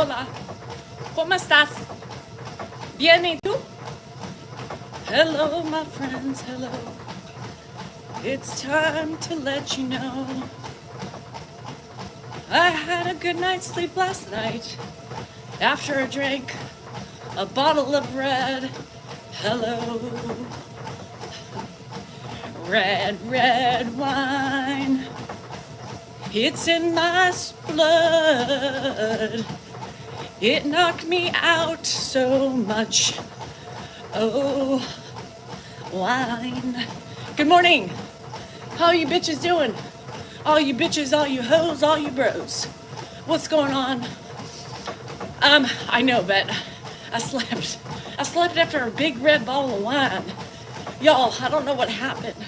Hola. ¿Cómo estás? Bien, ¿y tú? Hello, my friends, hello. It's time to let you know I had a good night's sleep last night after I drank a bottle of red. Hello. Red, red wine. It's in my blood. It knocked me out so much. Oh, wine. Good morning. How you bitches doing? All you bitches, all you hoes, all you bros. What's going on? I know, but I slept. I slept after a big red bottle of wine. Y'all, I don't know what happened.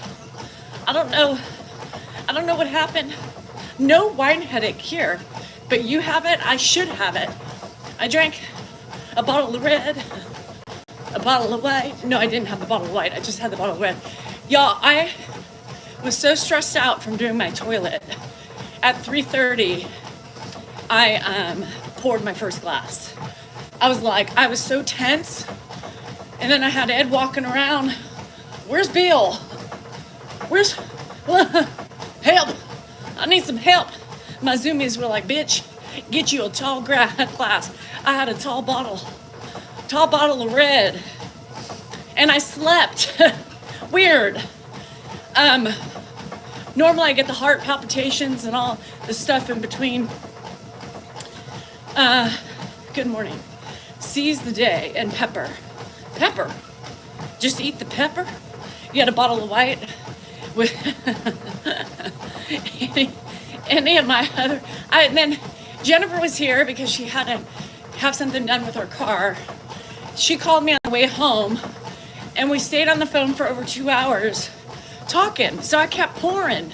I don't know what happened. No wine headache here, but you have it, I should have it. I drank a bottle of red, a bottle of white. No, I didn't have the bottle of white, I just had the bottle of red. Y'all, I was so stressed out from doing my toilet. At 3:30, I poured my first glass. I was so tense. And then I had Ed walking around. Where's Bill? Where's, help, I need some help. My Zoomies were like, bitch, get you a tall glass. I had a tall bottle of red. And I slept. Weird. Normally I get the heart palpitations and all the stuff in between. Good morning. Seize the day and pepper. Pepper. Just eat the pepper. You had a bottle of white with any of my other. And then Jennifer was here because she had to have something done with her car. She called me on the way home, and we stayed on the phone for over 2 hours talking. So I kept pouring,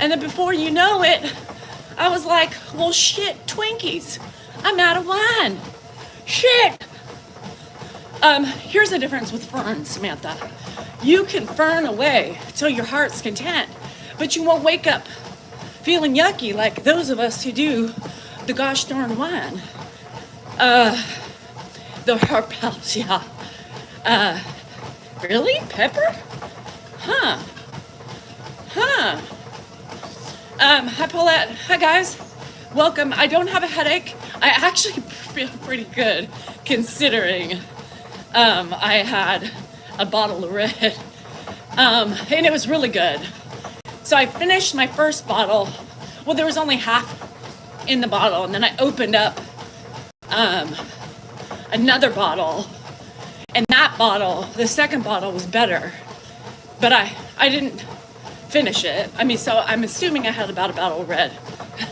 and then before you know it, I was like, well, shit, Twinkies, I'm out of wine. Shit. Here's the difference with Fern, Samantha. You can Fern away till your heart's content, but you won't wake up feeling yucky like those of us who do the gosh darn wine. The heart palps, yeah. Really? Pepper? Huh. Hi Paulette. Hi guys. Welcome. I don't have a headache. I actually feel pretty good considering I had a bottle of red. And it was really good. So I finished my first bottle. Well, there was only half in the bottle, and then I opened up another bottle, and that bottle, the second bottle, was better, but I didn't finish it. I mean, so I'm assuming I had about a bottle of red.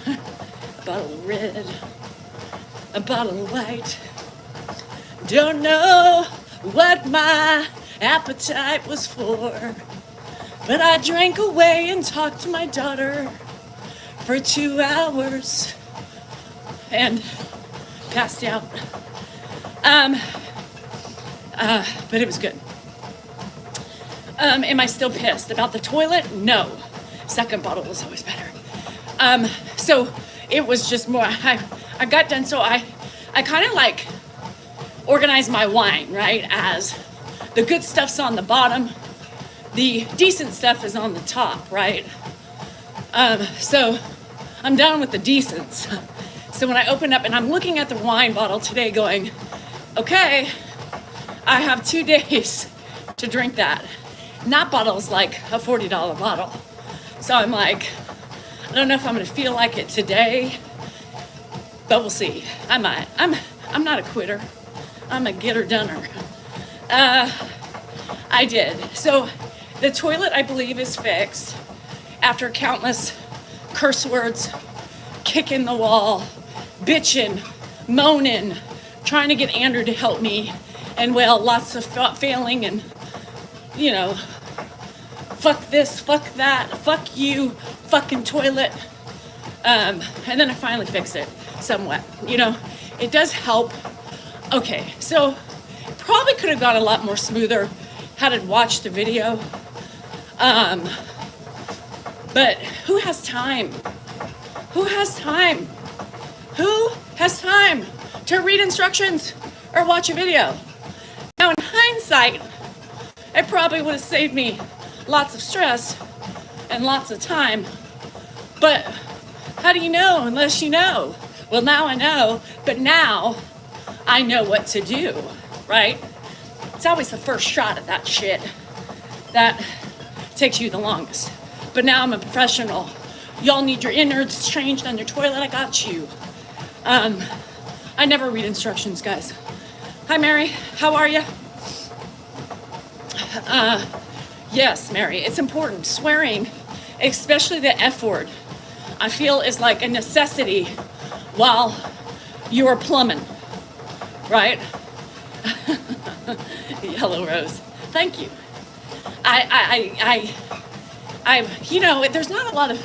A bottle of red, a bottle of white. Don't know what my appetite was for, but I drank away and talked to my daughter for 2 hours and passed out. But it was good. Am I still pissed about the toilet? No. Second bottle was always better. So it was just more, I got done, so I kind of like organized my wine, right? As the good stuff's on the bottom, the decent stuff is on the top, right? So I'm done with the decents. So when I open up, and I'm looking at the wine bottle today going, okay, I have 2 days to drink that. And that bottle is like a $40 bottle. So I'm like, I don't know if I'm gonna feel like it today, but we'll see. I might. I'm not a quitter. I'm a getter-doner. I did. So the toilet, I believe, is fixed after countless curse words, kicking the wall, bitching, moaning, trying to get Andrew to help me, and well, lots of failing and, you know, fuck this, fuck that, fuck you, fucking toilet. And then I finally fixed it somewhat. You know, it does help. Okay, so probably could have gone a lot more smoother had I watched the video. But who has time? Who has time? Who has time to read instructions or watch a video. Now, in hindsight, it probably would have saved me lots of stress and lots of time. But how do you know unless you know? Well, now I know, but now I know what to do, right? It's always the first shot at that shit that takes you the longest. But now I'm a professional. Y'all need your innards changed on your toilet, I got you. I never read instructions, guys. Hi, Mary, how are you? Yes, Mary, it's important. Swearing, especially the F word, I feel is like a necessity while you are plumbing, right? Yellow Rose, thank you. You know, there's not a lot of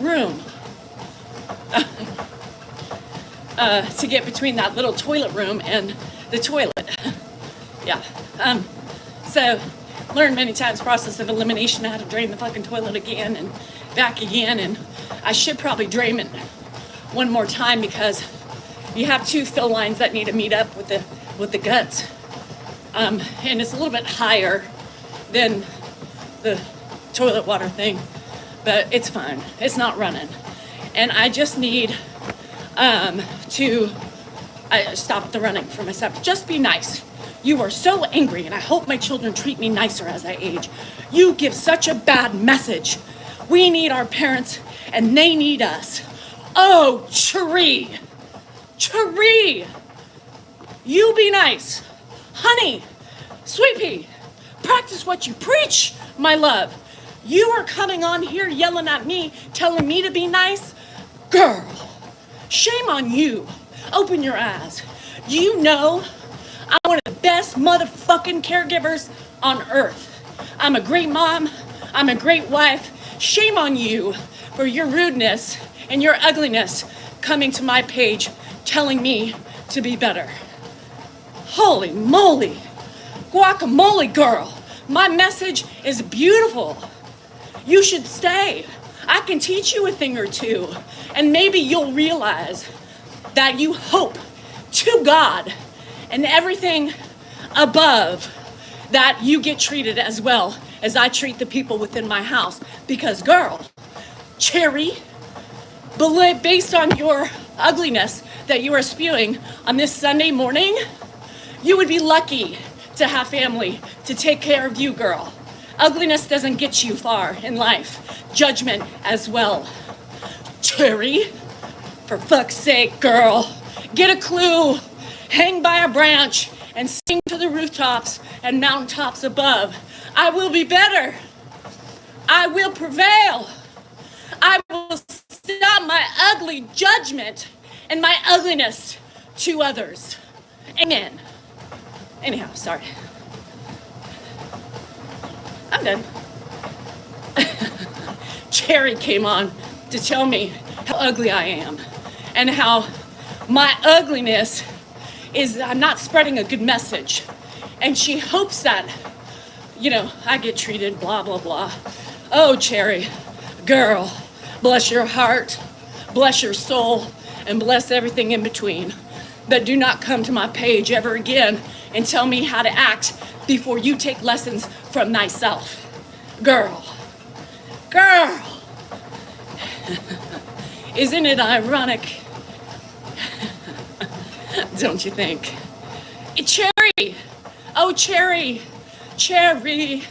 room to get between that little toilet room and the toilet. Yeah. So, learned many times process of elimination, how to drain the fucking toilet again and back again, and I should probably drain it one more time because you have two fill lines that need to meet up with the guts. And it's a little bit higher than the toilet water thing, but it's fine. It's not running. And I just need to stop the running for myself. Just be nice. You are so angry, and I hope my children treat me nicer as I age. You give such a bad message. We need our parents, and they need us. Oh, Cherie. Cherie. You be nice. Honey, sweet pea, practice what you preach, my love. You are coming on here yelling at me, telling me to be nice? Girl, shame on you. Open your eyes. You know I'm one of the best motherfucking caregivers on earth. I'm a great mom. I'm a great wife. Shame on you for your rudeness and your ugliness coming to my page telling me to be better. Holy moly. Guacamole, girl. My message is beautiful. You should stay. I can teach you a thing or two, and maybe you'll realize that you hope to God and everything above that you get treated as well as I treat the people within my house. Because, girl, Cherry, based on your ugliness that you are spewing on this Sunday morning, you would be lucky to have family to take care of you, girl. Ugliness doesn't get you far in life. Judgment as well. Cherry, for fuck's sake, girl, get a clue, hang by a branch, and sing to the rooftops and mountaintops above. I will be better. I will prevail. I will stop my ugly judgment and my ugliness to others. Amen. Anyhow, sorry. I'm done. Cherry came on to tell me how ugly I am and how my ugliness is I'm not spreading a good message. And she hopes that, I get treated, blah, blah, blah. Oh, Cherry, girl, bless your heart, bless your soul, and bless everything in between. But do not come to my page ever again and tell me how to act before you take lessons from thyself. Girl. Isn't it ironic? Don't you think? Cherry. Oh, Cherry. Cherry.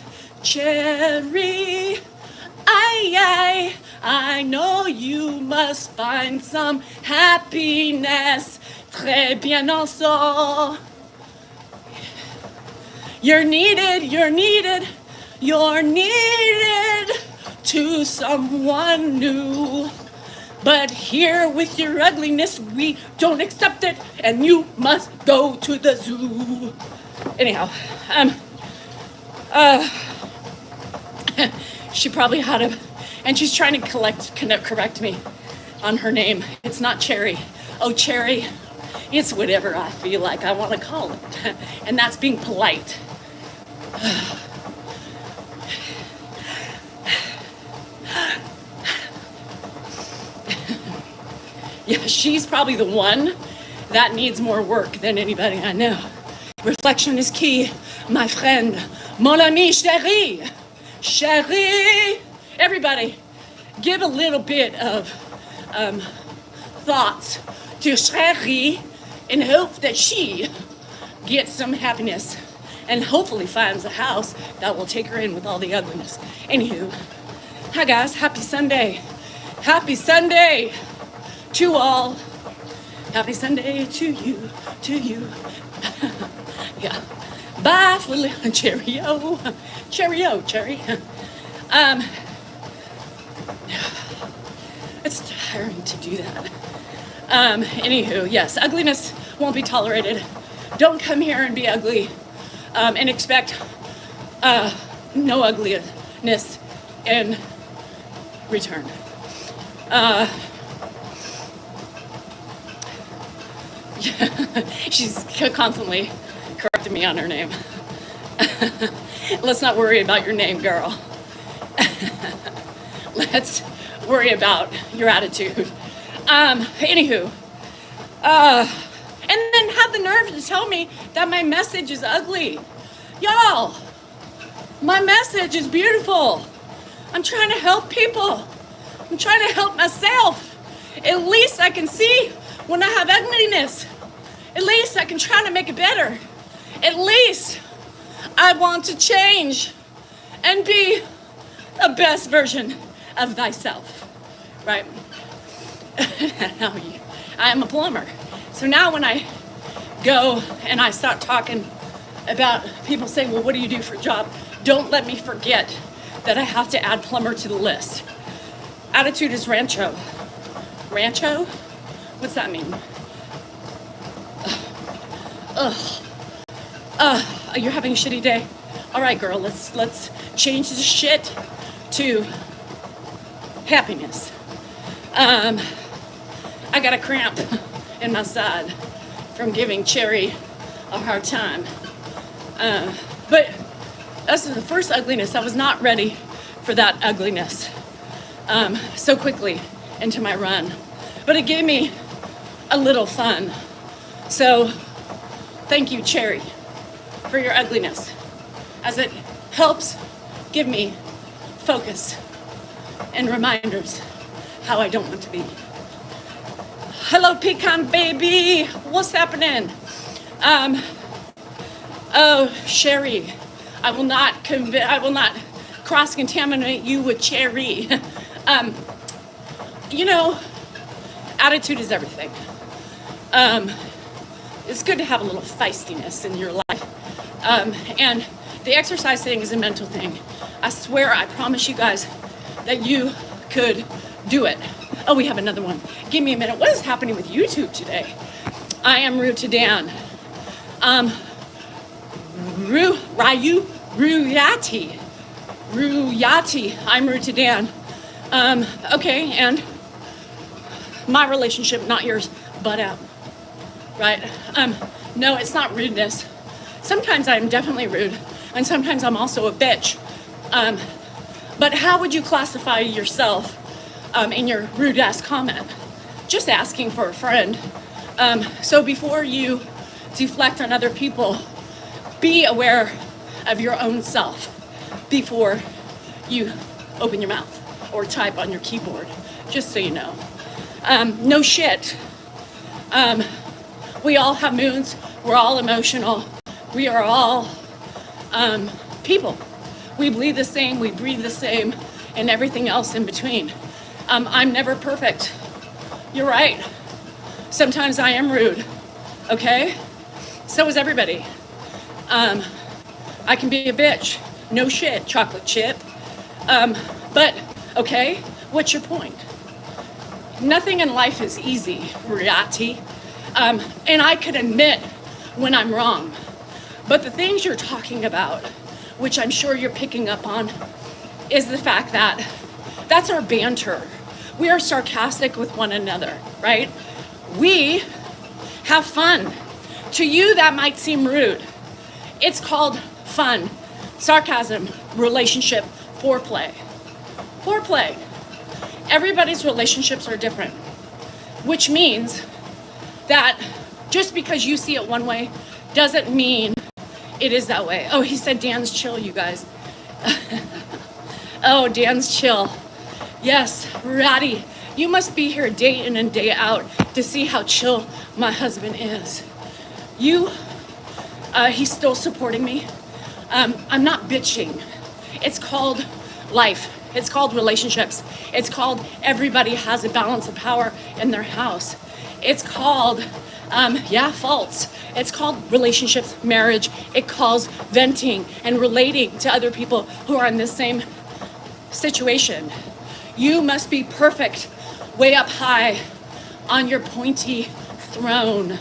I know you must find some happiness. Très bien ensemble. You're needed to someone new. But here with your ugliness, we don't accept it, and you must go to the zoo. Anyhow, she probably had a, and she's trying to correct me on her name. It's not Cherry. Oh, Cherry, it's whatever I feel like I want to call it, and that's being polite. Yeah, she's probably the one that needs more work than anybody I know. Reflection is key, my friend. Mon ami chéri. Chéri. Everybody, give a little bit of thoughts to chéri in hope that she gets some happiness and hopefully finds a house that will take her in with all the ugliness. Anywho, hi guys, happy Sunday. Happy Sunday to all. Happy Sunday to you, to you. Yeah. Bye, Lily. Cheerio. Cheerio, Cherry. It's tiring to do that. Anywho, yes, ugliness won't be tolerated. Don't come here and be ugly and expect no ugliness in return. She's constantly correcting me on her name. Let's not worry about your name, girl. Let's worry about your attitude. Anywho, and then have the nerve to tell me that my message is ugly. Y'all, my message is beautiful. I'm trying to help people. I'm trying to help myself. At least I can see when I have ugliness. At least I can try to make it better. At least I want to change and be the best version of thyself, right? I am a plumber. So now when I go and I start talking about people saying, well, what do you do for a job? Don't let me forget that I have to add plumber to the list. Attitude is rancho. Rancho? What's that mean? You're having a shitty day? All right, girl, let's change the shit to happiness. I got a cramp in my side from giving Cherry a hard time. But that's the first ugliness. I was not ready for that ugliness so quickly into my run. But it gave me a little fun. So thank you, Cherry, for your ugliness, as it helps give me focus and reminders how I don't want to be. Hello, pecan baby. What's happening? Oh, Sherry, I will not cross-contaminate you with Cherry. You know, attitude is everything. It's good to have a little feistiness in your life. And the exercise thing is a mental thing. I swear, I promise you guys that you could do it. Oh, we have another one. Give me a minute. What is happening with YouTube today? I am rude to Dan. Ruyati. I'm rude to Dan. Okay, and my relationship, not yours, butt out. Right? No, it's not rudeness. Sometimes I'm definitely rude, and sometimes I'm also a bitch. But how would you classify yourself in your rude-ass comment? Just asking for a friend. So before you deflect on other people, be aware of your own self before you open your mouth or type on your keyboard, just so you know. No shit. We all have moods. We're all emotional. We are all people. We bleed the same, we breathe the same, and everything else in between. I'm never perfect. You're right. Sometimes I am rude, okay? So is everybody. I can be a bitch. No shit, chocolate chip. But, okay, what's your point? Nothing in life is easy, Riati. And I could admit when I'm wrong. But the things you're talking about, which I'm sure you're picking up on, is the fact that that's our banter. We are sarcastic with one another, right? We have fun. To you, that might seem rude. It's called fun, sarcasm, relationship, foreplay. Foreplay. Everybody's relationships are different. which means that just because you see it one way doesn't mean it is that way. Oh, he said Dan's chill, you guys. Oh, Dan's chill. Yes, Ratty, you must be here day in and day out to see how chill my husband is. He's still supporting me. I'm not bitching. It's called life. It's called relationships. It's called everybody has a balance of power in their house. It's called, faults. It's called relationships, marriage. It calls venting and relating to other people who are in the same situation. You must be perfect, way up high on your pointy throne.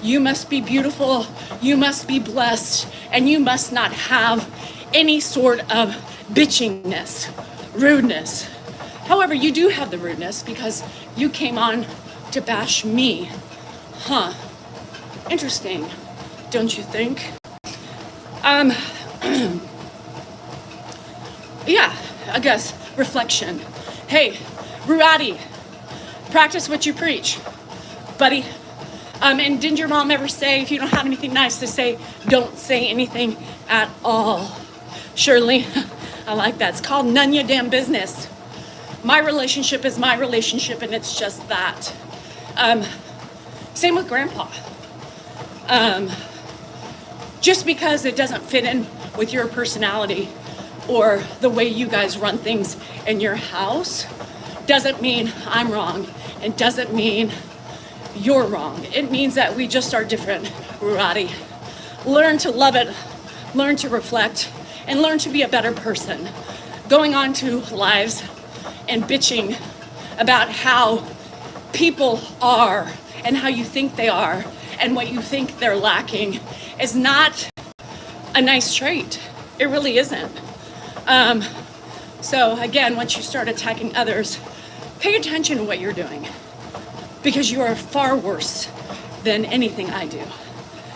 You must be beautiful. You must be blessed. And you must not have any sort of bitchingness, rudeness. However, you do have the rudeness because you came on to bash me. Huh. Interesting, don't you think? Yeah, I guess reflection. Hey, Ruati, practice what you preach, buddy. And didn't your mom ever say, if you don't have anything nice to say, don't say anything at all? Shirley, I like that. It's called none your damn business. My relationship is my relationship, and it's just that. Same with Grandpa. Just because it doesn't fit in with your personality or the way you guys run things in your house doesn't mean I'm wrong. It doesn't mean you're wrong. It means that we just are different, Rurati. Learn to love it, learn to reflect, and learn to be a better person. Going on to lives and bitching about how people are and how you think they are and what you think they're lacking is not a nice trait. It really isn't. So again, once you start attacking others, pay attention to what you're doing because you are far worse than anything I do.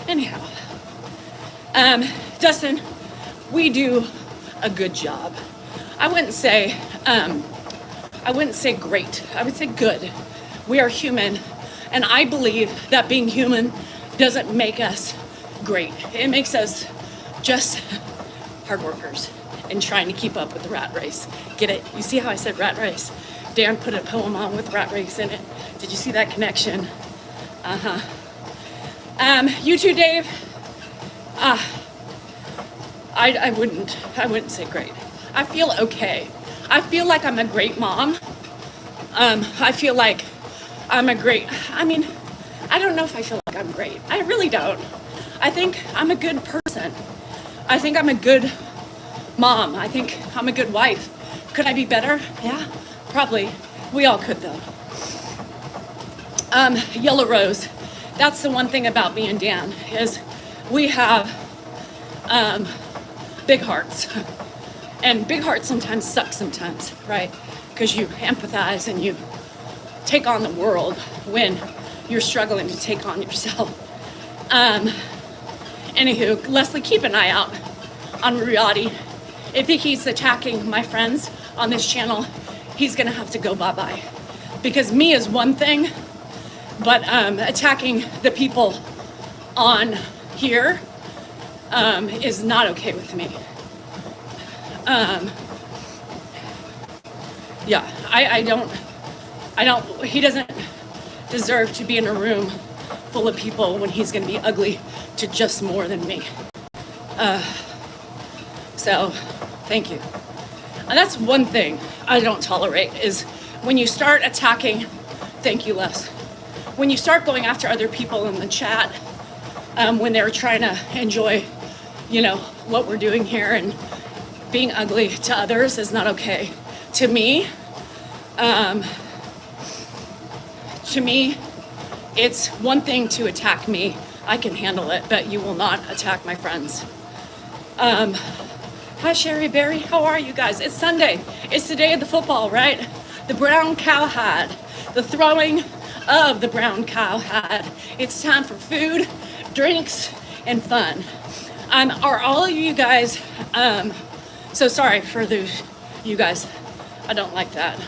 Anyhow, Dustin, we do a good job. I wouldn't say great. I would say good. We are human, and I believe that being human doesn't make us great. It makes us just hard workers and trying to keep up with the rat race. Get it? You see how I said rat race? Dan put a poem on with rat race in it. Did you see that connection? You too, Dave. I wouldn't say great. I feel okay. I feel like I'm a great mom. I feel like I'm a great, I don't know if I feel like I'm great. I really don't. I think I'm a good person. I think I'm a good mom. I think I'm a good wife. Could I be better? Yeah, probably. We all could though. Yellow Rose. That's the one thing about me and Dan is we have big hearts. And big hearts sometimes suck sometimes, right? Because you empathize and you take on the world when you're struggling to take on yourself. Anywho, Leslie, keep an eye out on Riyadi. If he's attacking my friends on this channel, he's gonna have to go bye-bye. Because me is one thing, but attacking the people on here is not okay with me. Yeah, I don't, he doesn't deserve to be in a room full of people when he's gonna be ugly to just more than me. So, thank you. And that's one thing I don't tolerate is when you start attacking, thank you, Les. When you start going after other people in the chat, when they're trying to enjoy, what we're doing here and being ugly to others is not okay. To me, it's one thing to attack me. I can handle it, but you will not attack my friends. Hi, Sherry Berry. How are you guys? It's Sunday. It's the day of the football, right? The brown cowhide. The throwing of the brown cowhide. It's time for food, drinks, and fun. Are all of you guys, so sorry for you guys. I don't like that.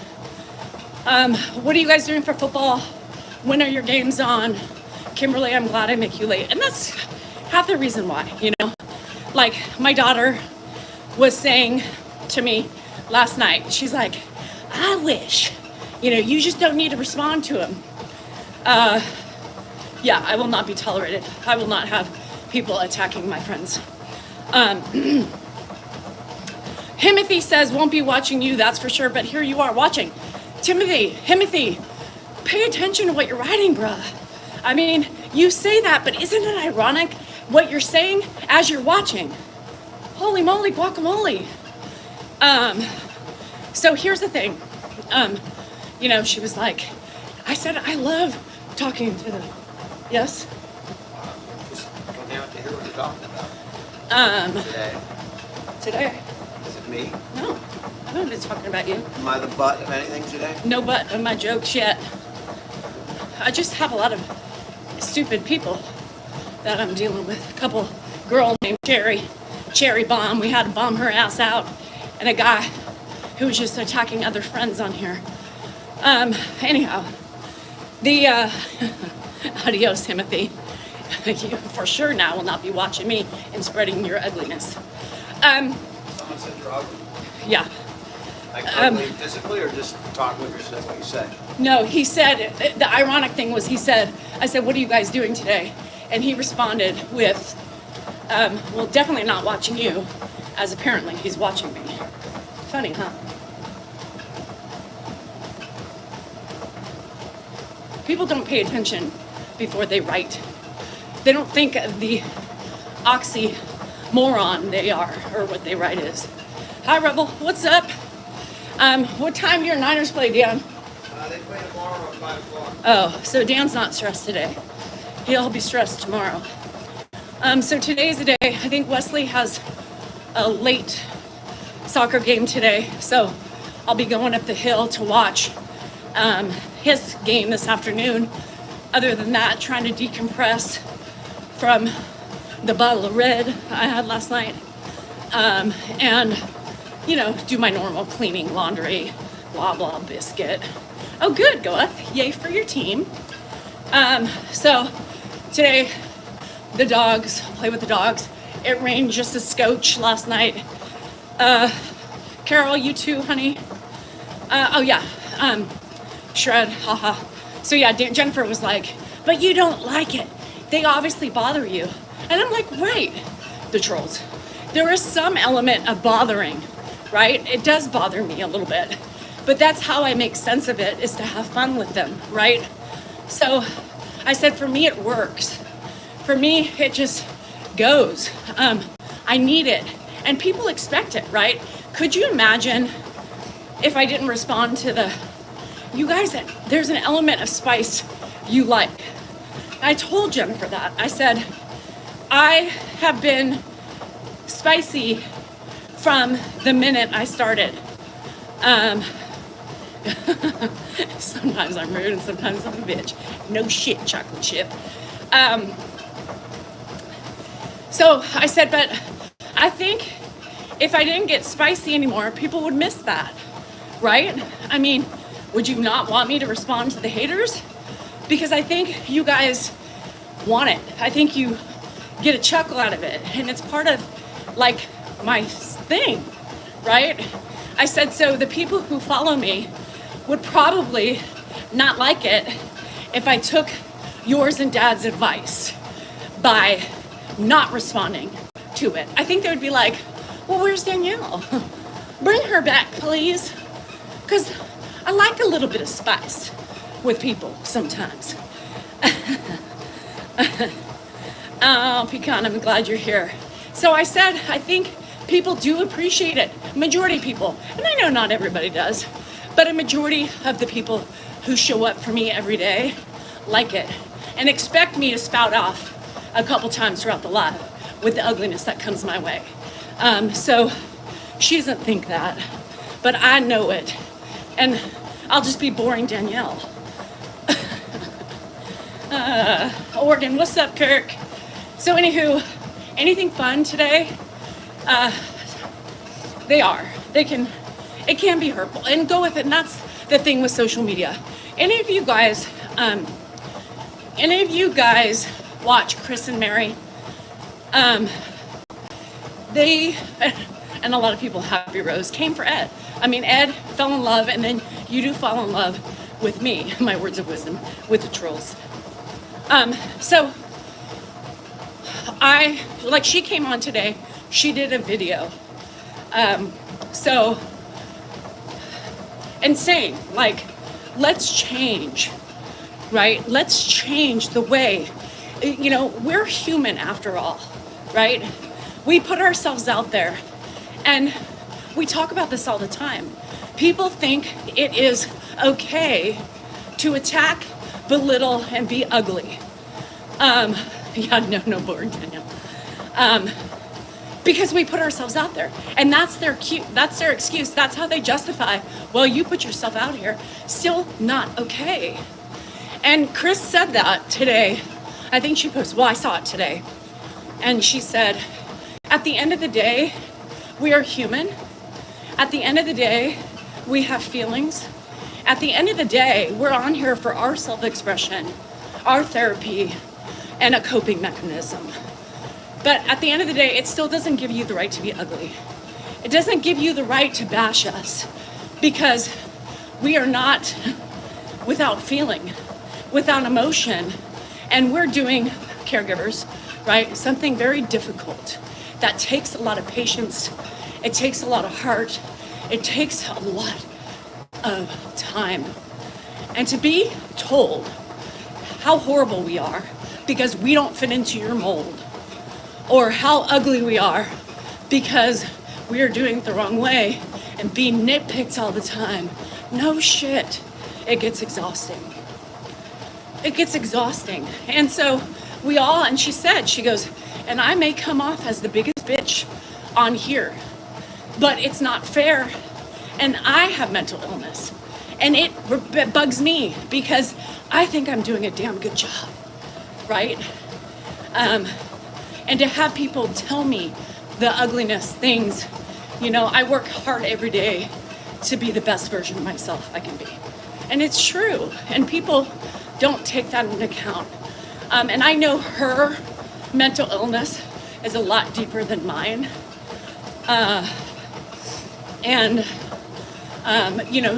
What are you guys doing for football? when are your games on? Kimberly, I'm glad I make you late. And that's half the reason why, you know. Like, my daughter was saying to me last night, she's like, I wish, you know, you just don't need to respond to him. Yeah, I will not be tolerated. I will not have people attacking my friends. Timothy says, won't be watching you, that's for sure, but here you are watching. Timothy, pay attention to what you're writing, bruh. I mean, you say that, but isn't it ironic what you're saying as you're watching? Holy moly, guacamole. So here's the thing. You know, she was like, I said, I love talking to them. Yes? Just coming out to hear what you're talking about. Today. Is it me? No, I haven't been talking about you. Am I the butt of anything today? No butt of my jokes yet. I just have a lot of stupid people that I'm dealing with. A couple girl named Cherry Bomb. We had to bomb her ass out. And a guy who was just attacking other friends on here. Anyhow, the adios, Timothy. You for sure now will not be watching me and spreading your ugliness. Someone said you're ugly. Yeah. Like ugly physically or just talk with yourself what you said? No, he said, the ironic thing was I said, what are you guys doing today? And he responded with, well, definitely not watching you, as apparently he's watching me. Funny, huh? People don't pay attention before they write. They don't think of the oxymoron they are, or what they write is. Hi, Rebel, what's up? What time your Niners play, Dan? They play tomorrow at 5 o'clock. Oh, so Dan's not stressed today. He'll be stressed tomorrow. So today's the day. I think Wesley has a late soccer game today, so I'll be going up the hill to watch his game this afternoon. Other than that, trying to decompress from the bottle of red I had last night, and you know, do my normal cleaning, laundry, blah blah biscuit. Oh, good, go up! Yay for your team. So today, the dogs, play with the dogs. It rained just a scotch last night. Carol, you too, honey. Oh yeah, shred, haha. So yeah, Jennifer was like, but you don't like it. They obviously bother you. And I'm like, right, the trolls. There is some element of bothering, right? It does bother me a little bit. But that's how I make sense of it, is to have fun with them, right? So I said, for me, it works. For me, it just goes. I need it. And people expect it, right? Could you imagine if I didn't respond to you guys, there's an element of spice you like. I told Jennifer that. I said, I have been spicy from the minute I started. Sometimes I'm rude and sometimes I'm a bitch. No shit, chocolate chip. So I said, but I think if I didn't get spicy anymore, people would miss that, right? I mean, would you not want me to respond to the haters? Because I think you guys want it. I think you get a chuckle out of it. And it's part of, like, my thing, right? I said, so the people who follow me would probably not like it if I took yours and Dad's advice by not responding to it. I think they would be like, well, where's Danielle? Bring her back, please. Because I like a little bit of spice with people sometimes. Oh, Pecan, I'm glad you're here. So I said, I think people do appreciate it. Majority of people. And I know not everybody does. But a majority of the people who show up for me every day like it. And expect me to spout off a couple times throughout the live with the ugliness that comes my way. So she doesn't think that. But I know it. And I'll just be boring Danielle. Oregon, what's up, Kirk? So anywho, anything fun today? It can be hurtful, and go with it. And that's the thing with social media. Any of you guys any of you guys watch Chris and Mary? They, and a lot of people, Happy Rose, came for Ed. I mean, Ed fell in love, and then you do fall in love with me, my words of wisdom, with the trolls. So she came on today, she did a video. And saying, like, let's change, right? Let's change the way, we're human after all, right? We put ourselves out there, and we talk about this all the time. People think it is okay to attack, belittle, and be ugly. No boring, Danielle. Because we put ourselves out there, and that's their excuse. That's how they justify, well, you put yourself out here, still not okay. And Chris said that today. I think she posted, I saw it today. And she said, at the end of the day, we are human. At the end of the day, we have feelings. At the end of the day, we're on here for our self-expression, our therapy, and a coping mechanism. But at the end of the day, it still doesn't give you the right to be ugly. It doesn't give you the right to bash us, because we are not without feeling, without emotion, and we're doing caregivers, right? Something very difficult that takes a lot of patience. It takes a lot of heart. It takes a lot of time. And to be told how horrible we are because we don't fit into your mold, or how ugly we are because we are doing it the wrong way and being nitpicked all the time. No shit. It gets exhausting. It gets exhausting. And so and she said, she goes, and I may come off as the biggest bitch on here, but it's not fair. And I have mental illness, and it bugs me because I think I'm doing a damn good job, right? And to have people tell me the ugliness things, I work hard every day to be the best version of myself I can be. And it's true. And people don't take that into account. And I know her mental illness is a lot deeper than mine.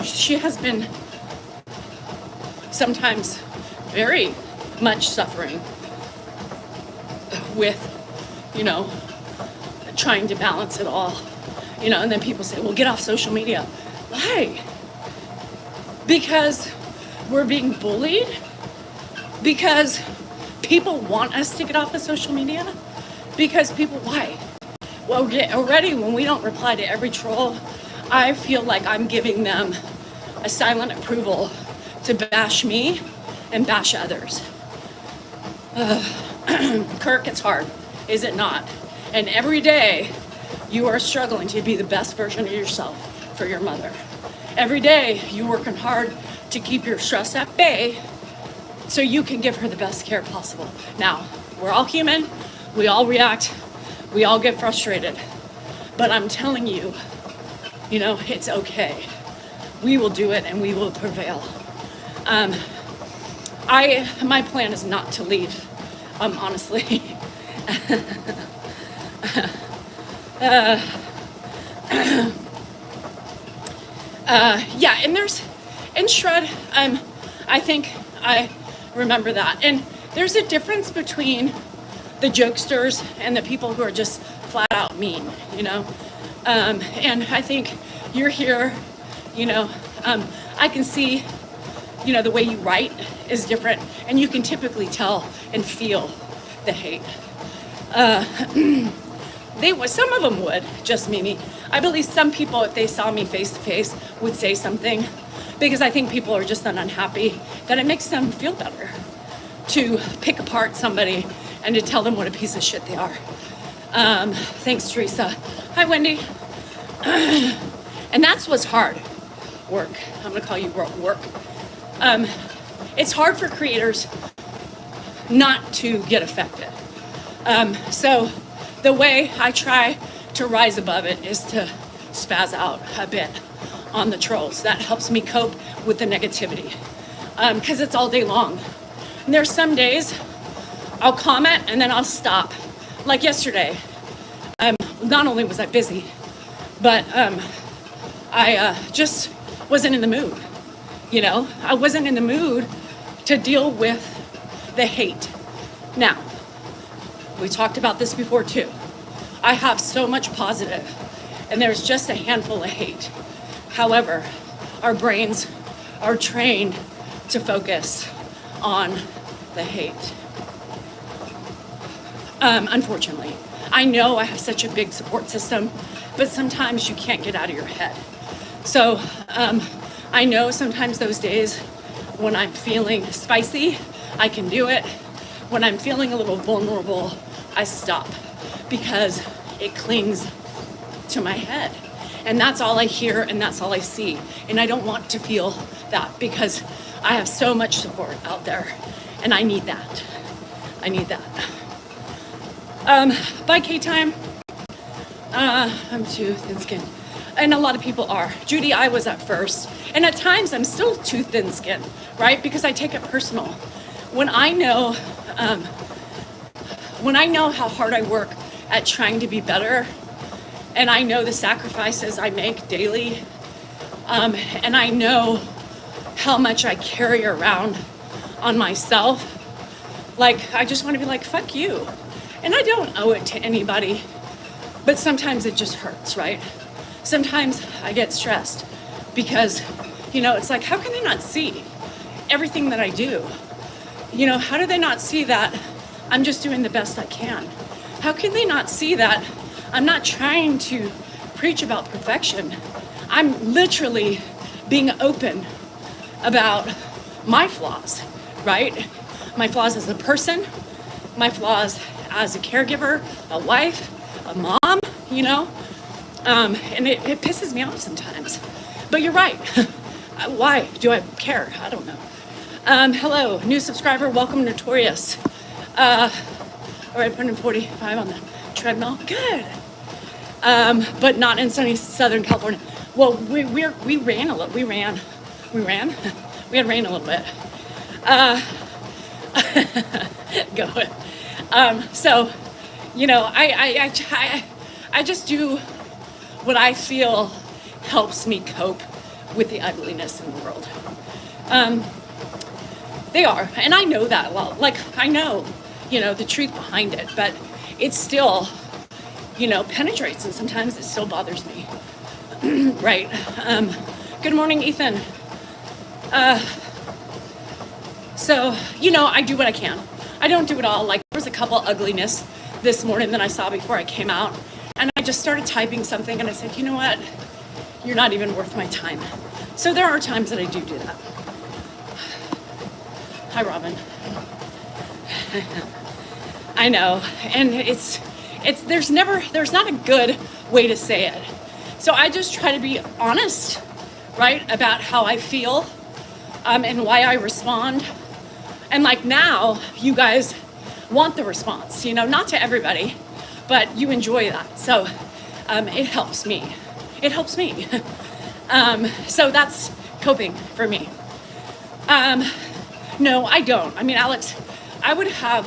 She has been sometimes very much suffering with, trying to balance it all, and then people say, well, get off social media. Why? Because we're being bullied? Because people want us to get off of social media? Because why? Well, already when we don't reply to every troll, I feel like I'm giving them a silent approval to bash me and bash others. Kirk, it's hard, is it not? And every day you are struggling to be the best version of yourself for your mother. Every day you're working hard to keep your stress at bay so you can give her the best care possible. Now, we're all human, we all react, we all get frustrated, but I'm telling you, it's okay. We will do it and we will prevail. My plan is not to leave, honestly. And Shred, I think I remember that. And there's a difference between the jokesters and the people who are just flat out mean, and I think you're here, I can see, the way you write is different, and you can typically tell and feel the hate. Some of them would, just Mimi. I believe some people, if they saw me face to face, would say something, because I think people are just unhappy that it makes them feel better to pick apart somebody and to tell them what a piece of shit they are. Thanks, Teresa. Hi, Wendy. And that's what's hard. Work. I'm gonna call you work. It's hard for creators not to get affected. So the way I try to rise above it is to spaz out a bit on the trolls. That helps me cope with the negativity, because it's all day long. And there's some days I'll comment and then I'll stop. Like yesterday, not only was I busy, but I just wasn't in the mood. You know, I wasn't in the mood to deal with the hate. Now, we talked about this before too. I have so much positive, and there's just a handful of hate. However, our brains are trained to focus on the hate. Unfortunately, I know I have such a big support system, but sometimes you can't get out of your head. So I know sometimes those days when I'm feeling spicy, I can do it. When I'm feeling a little vulnerable, I stop because it clings to my head. And that's all I hear and that's all I see. And I don't want to feel that because I have so much support out there and I need that. I need that. By K time, I'm too thin-skinned. And a lot of people are. Judy, I was at first. And at times I'm still too thin-skinned, right? Because I take it personal. When I know how hard I work at trying to be better, and I know the sacrifices I make daily, and I know how much I carry around on myself, like, I just want to be like, fuck you. And I don't owe it to anybody, but sometimes it just hurts, right? Sometimes I get stressed because, you know, it's like, how can they not see everything that I do? You know, how do they not see that I'm just doing the best I can? How can they not see that I'm not trying to preach about perfection? I'm literally being open about my flaws, right? My flaws as a person, my flaws as a caregiver, a wife, a mom, you know? And it pisses me off sometimes. But you're right. Why do I care? I don't know. Hello, new subscriber, welcome Notorious. All right, putting 45 on the treadmill, good. But not in sunny Southern California. Well, we ran a little, we had rain a little bit. Go ahead. So, you know, I just do what I feel helps me cope with the ugliness in the world. They are, and I know that well. Like, I know, you know, the truth behind it, but it still, you know, penetrates, and sometimes it still bothers me. Right. Good morning, Ethan. So, you know, I do what I can. I don't do it all. Like, there was a couple ugliness this morning that I saw before I came out, and I just started typing something, and I said, you know what? You're not even worth my time. So there are times that I do that. Hi, Robin. I know, and there's not a good way to say it. So I just try to be honest, right, about how I feel, and why I respond. And like now, you guys want the response, you know, not to everybody, but you enjoy that. So it helps me. It helps me. So that's coping for me. No, I don't. I mean, Alex, I would have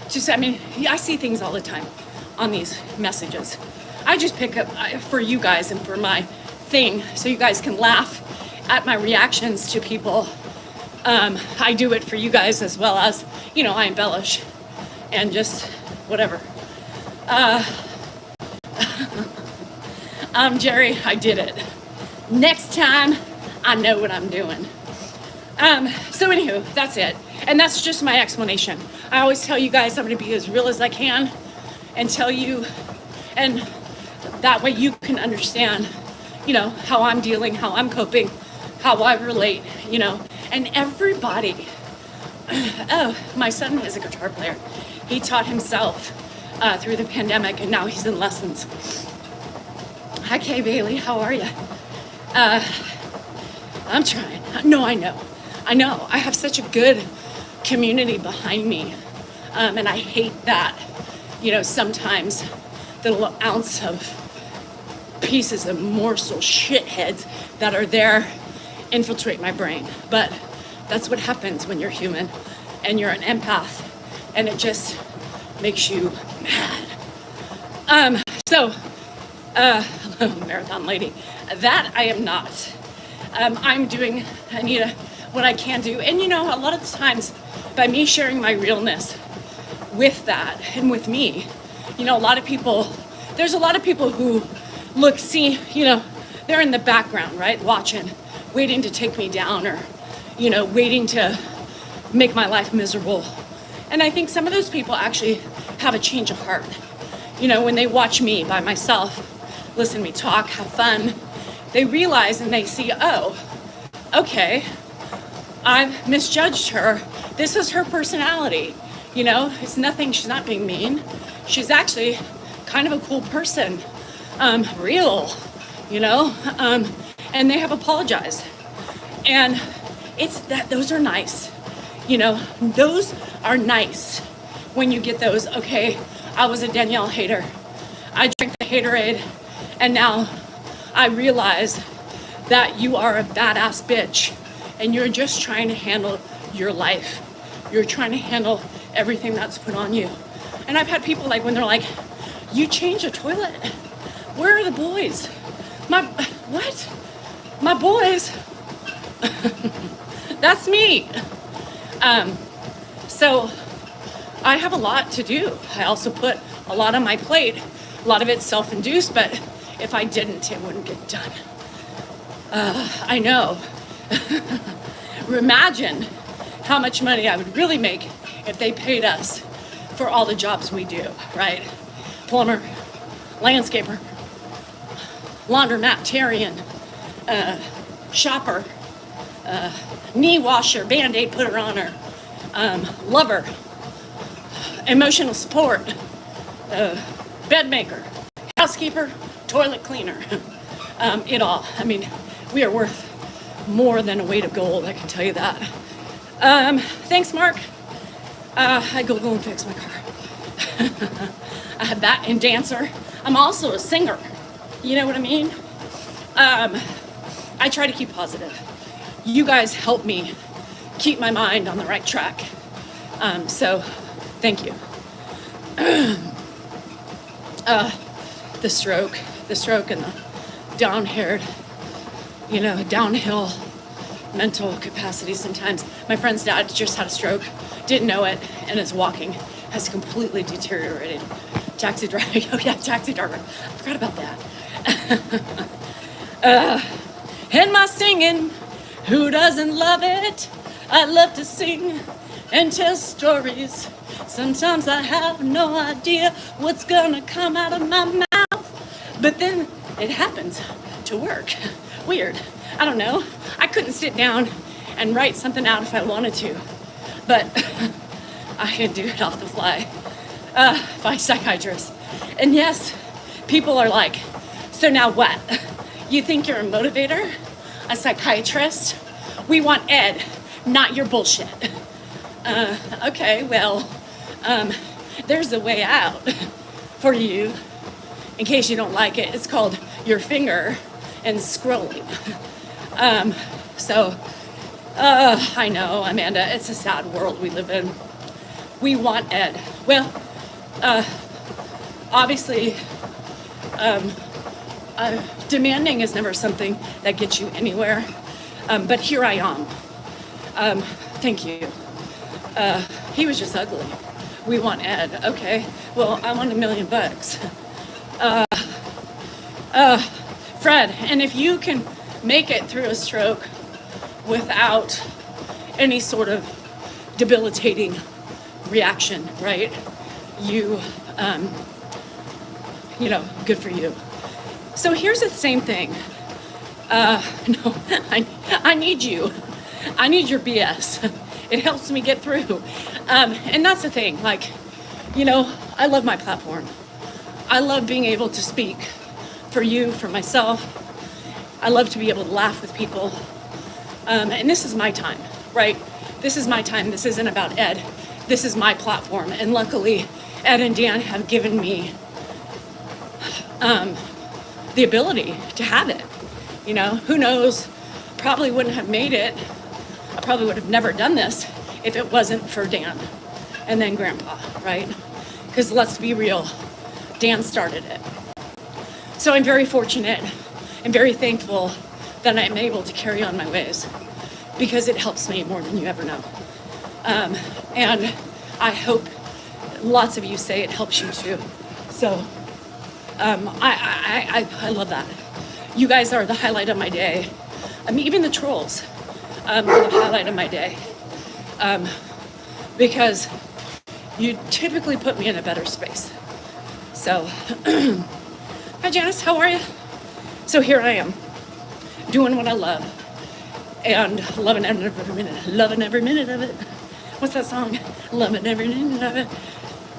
just, I mean, I see things all the time on these messages. I just pick up for you guys and for my thing so you guys can laugh at my reactions to people. I do it for you guys as well as, you know, I embellish and just whatever. Jerry, I did it. Next time, I know what I'm doing. So anywho, that's it. And that's just my explanation. I always tell you guys I'm gonna be as real as I can and tell you, and that way you can understand, you know, how I'm dealing, how I'm coping, how I relate, you know, and everybody. Oh, my son is a guitar player. He taught himself through the pandemic, and now he's in lessons. Hi, Kay Bailey, how are you? I'm trying. No, I know. I have such a good community behind me, and I hate that, you know, sometimes the little ounce of pieces of morsel shitheads that are there infiltrate my brain. But that's what happens when you're human. and you're an empath, and it just makes you mad. Hello, marathon lady. That I am not. I'm doing, Anita, what I can do. And a lot of the times by me sharing my realness with that and with me, there's a lot of people who they're in the background, right? Watching, waiting to take me down or, waiting to make my life miserable. And I think some of those people actually have a change of heart. When they watch me by myself, listen to me talk, have fun, they realize and they see, oh, okay, I've misjudged her. This is her personality. It's nothing, she's not being mean. She's actually kind of a cool person, real, and they have apologized. And it's that, those are nice. Those are nice when you get those, okay, I was a Danielle hater. I drank the haterade, and now I realize that you are a badass bitch, and you're just trying to handle your life. You're trying to handle everything that's put on you. And I've had people when they're like, you changed a toilet? Where are the boys? What? My boys? That's me. So I have a lot to do. I also put a lot on my plate. A lot of it's self-induced, but if I didn't, it wouldn't get done. I know. Imagine how much money I would really make if they paid us for all the jobs we do, right? Plumber, landscaper, laundromat-tarian, shopper, knee washer, Band-Aid putter on her, lover, emotional support, bed maker, housekeeper, toilet cleaner, it all. I mean, we are worth more than a weight of gold, I can tell you that. Thanks, Mark. I go and fix my car. I have that and dancer. I'm also a singer. You know what I mean? I try to keep positive. You guys help me keep my mind on the right track. So thank you. The stroke and the downhill mental capacity sometimes. My friend's dad just had a stroke, didn't know it, and his walking has completely deteriorated. Taxi driver, oh yeah, taxi driver. I forgot about that. And my singing, who doesn't love it? I love to sing and tell stories. Sometimes I have no idea what's gonna come out of my mouth, but then it happens to work. Weird. I don't know. I couldn't sit down and write something out if I wanted to, but I can do it off the fly by psychiatrists. And yes, people are like, so now what? You think you're a motivator? A psychiatrist? We want Ed, not your bullshit. Okay, well, there's a way out for you. In case you don't like it, it's called your finger and scrolling. I know, Amanda, it's a sad world we live in. We want Ed. Well, obviously, demanding is never something that gets you anywhere. But here I am. Thank you. He was just ugly. We want Ed. Okay, well, I want $1 million. Fred, and if you can make it through a stroke without any sort of debilitating reaction, right? Good for you. So here's the same thing. No, I need you. I need your BS. It helps me get through. And that's the thing, I love my platform. I love being able to speak for you, for myself. I love to be able to laugh with people. And this is my time, right? This is my time. This isn't about Ed. This is my platform. And luckily, Ed and Dan have given me the ability to have it. Who knows? Probably wouldn't have made it. I probably would have never done this if it wasn't for Dan and then Grandpa, right? Because let's be real, Dan started it. So I'm very fortunate and very thankful that I'm able to carry on my ways because it helps me more than you ever know. And I hope lots of you say it helps you too. So I love that. You guys are the highlight of my day. Even the trolls are the highlight of my day. Because you typically put me in a better space. So, hi Janice, how are you? So here I am, doing what I love, and loving every minute of it. What's that song? Loving every minute of it.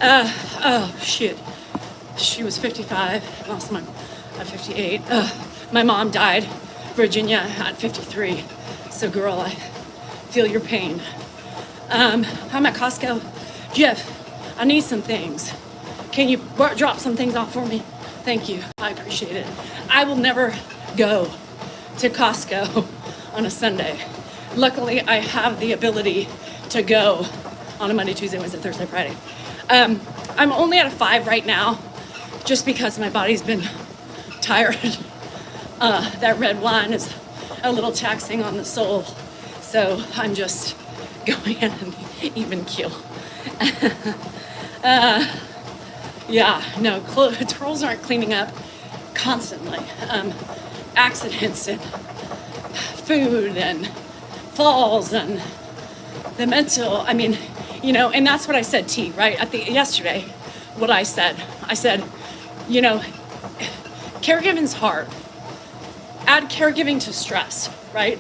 Oh shit. She was 55, lost mine at 58. My mom died, Virginia, at 53. So girl, I feel your pain. I'm at Costco. Jeff, I need some things. Can you drop some things off for me? Thank you, I appreciate it. I will never go to Costco on a Sunday. Luckily, I have the ability to go on a Monday, Tuesday, Wednesday, Thursday, Friday. I'm only at a 5 right now, just because my body's been tired. That red wine is a little taxing on the soul. So I'm just going in an even keel. Yeah, no, trolls aren't cleaning up constantly. Accidents and food and falls and the mental, and that's what I said, T, right? Yesterday, what I said, caregiving's hard. Add caregiving to stress, right?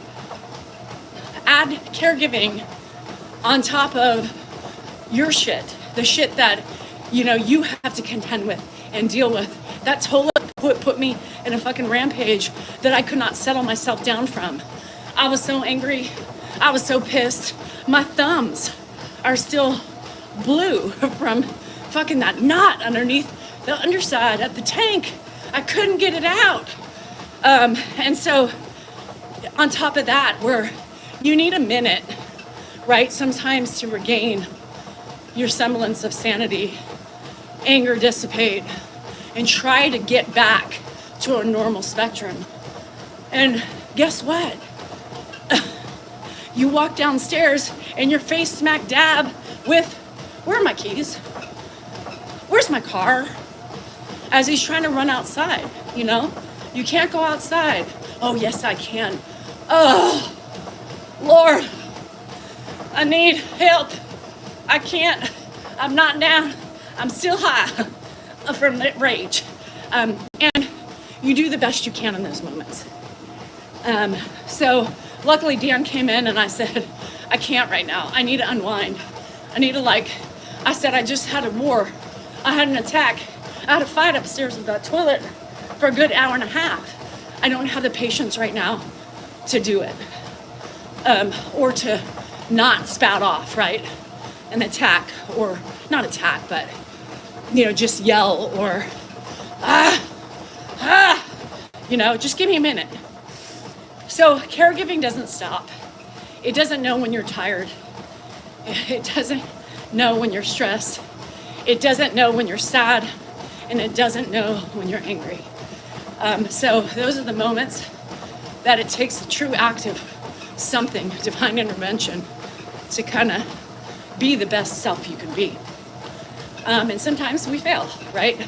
Add caregiving on top of your shit, the shit that, you have to contend with and deal with. That toll put me in a fucking rampage that I could not settle myself down from. I was so angry. I was so pissed. My thumbs are still blue from fucking that knot underneath the underside of the tank. I couldn't get it out. And so on top of that, where you need a minute, right? Sometimes to regain your semblance of sanity, anger dissipate, and try to get back to a normal spectrum. And guess what? You walk downstairs and your face smack dab with, where are my keys? Where's my car? As he's trying to run outside, You can't go outside. Oh, yes, I can. Oh, Lord, I need help. I can't. I'm not down. I'm still high from rage. And you do the best you can in those moments. So luckily Dan came in and I said, I can't right now. I need to unwind. I need to I said, I just had a war. I had an attack. I had a fight upstairs with that toilet for a good hour and a half. I don't have the patience right now to do it. Or to not spout off, right? An attack, or not attack, but, just yell or, just give me a minute. So caregiving doesn't stop. It doesn't know when you're tired. It doesn't know when you're stressed. It doesn't know when you're sad. And it doesn't know when you're angry. So those are the moments that it takes a true act of something, divine intervention, to kind of be the best self you can be. And sometimes we fail, right?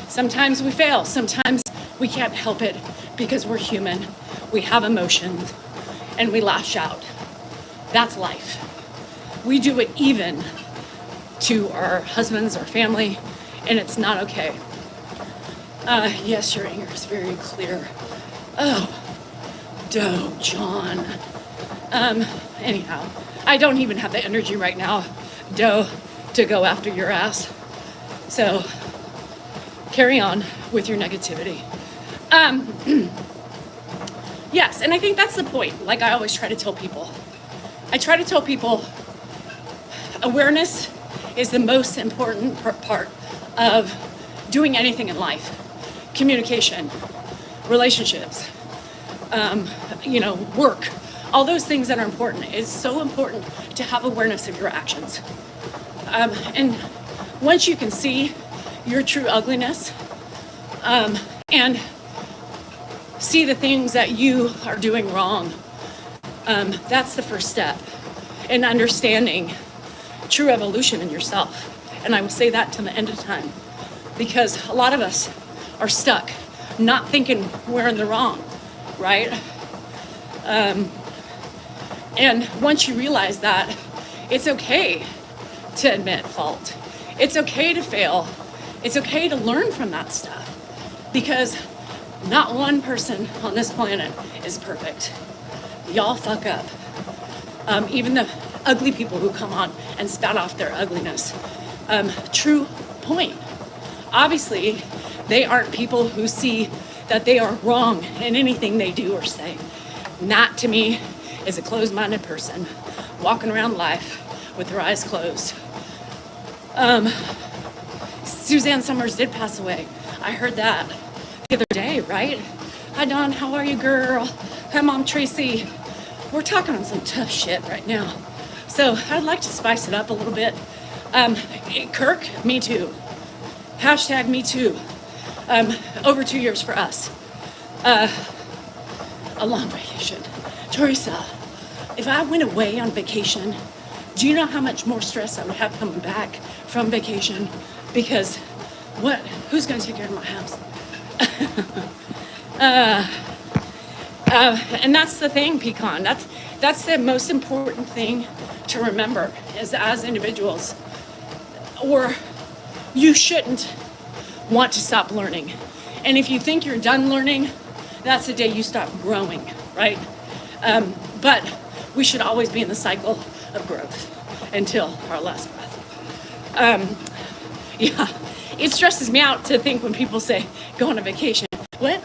Sometimes we fail. Sometimes we can't help it because we're human. We have emotions and we lash out. That's life. We do it even to our husbands, our family, and it's not okay. Yes, your anger is very clear. Oh, Doe, John. Anyhow, I don't even have the energy right now, Doe, to go after your ass. So, carry on with your negativity. Yes, and I think that's the point. Like I always try to tell people. I try to tell people awareness is the most important part of doing anything in life. Communication, relationships, work, all those things that are important. It's so important to have awareness of your actions. And once you can see your true ugliness, and see the things that you are doing wrong, that's the first step in understanding true evolution in yourself. And I will say that till the end of time, because a lot of us are stuck not thinking we're in the wrong, right? And once you realize that, it's okay to admit fault. It's okay to fail. It's okay to learn from that stuff, because not one person on this planet is perfect. Y'all fuck up. Even the ugly people who come on and spout off their ugliness. True point. Obviously, they aren't people who see that they are wrong in anything they do or say. And that, to me, is a closed-minded person walking around life with their eyes closed. Suzanne Summers did pass away. I heard that the other day, right? Hi, Dawn. How are you, girl? Hi, Mom Tracy. We're talking on some tough shit right now. So I'd like to spice it up a little bit. Kirk, me too. Hashtag me too. Over 2 years for us. A long vacation. Teresa, if I went away on vacation, do you know how much more stress I would have coming back from vacation? Because who's gonna take care of my house? And that's the thing, Pecan. That's the most important thing to remember, is as individuals, or you shouldn't want to stop learning. And if you think you're done learning, that's the day you stop growing, right? But we should always be in the cycle of growth until our last breath. Yeah, it stresses me out to think when people say, go on a vacation. What?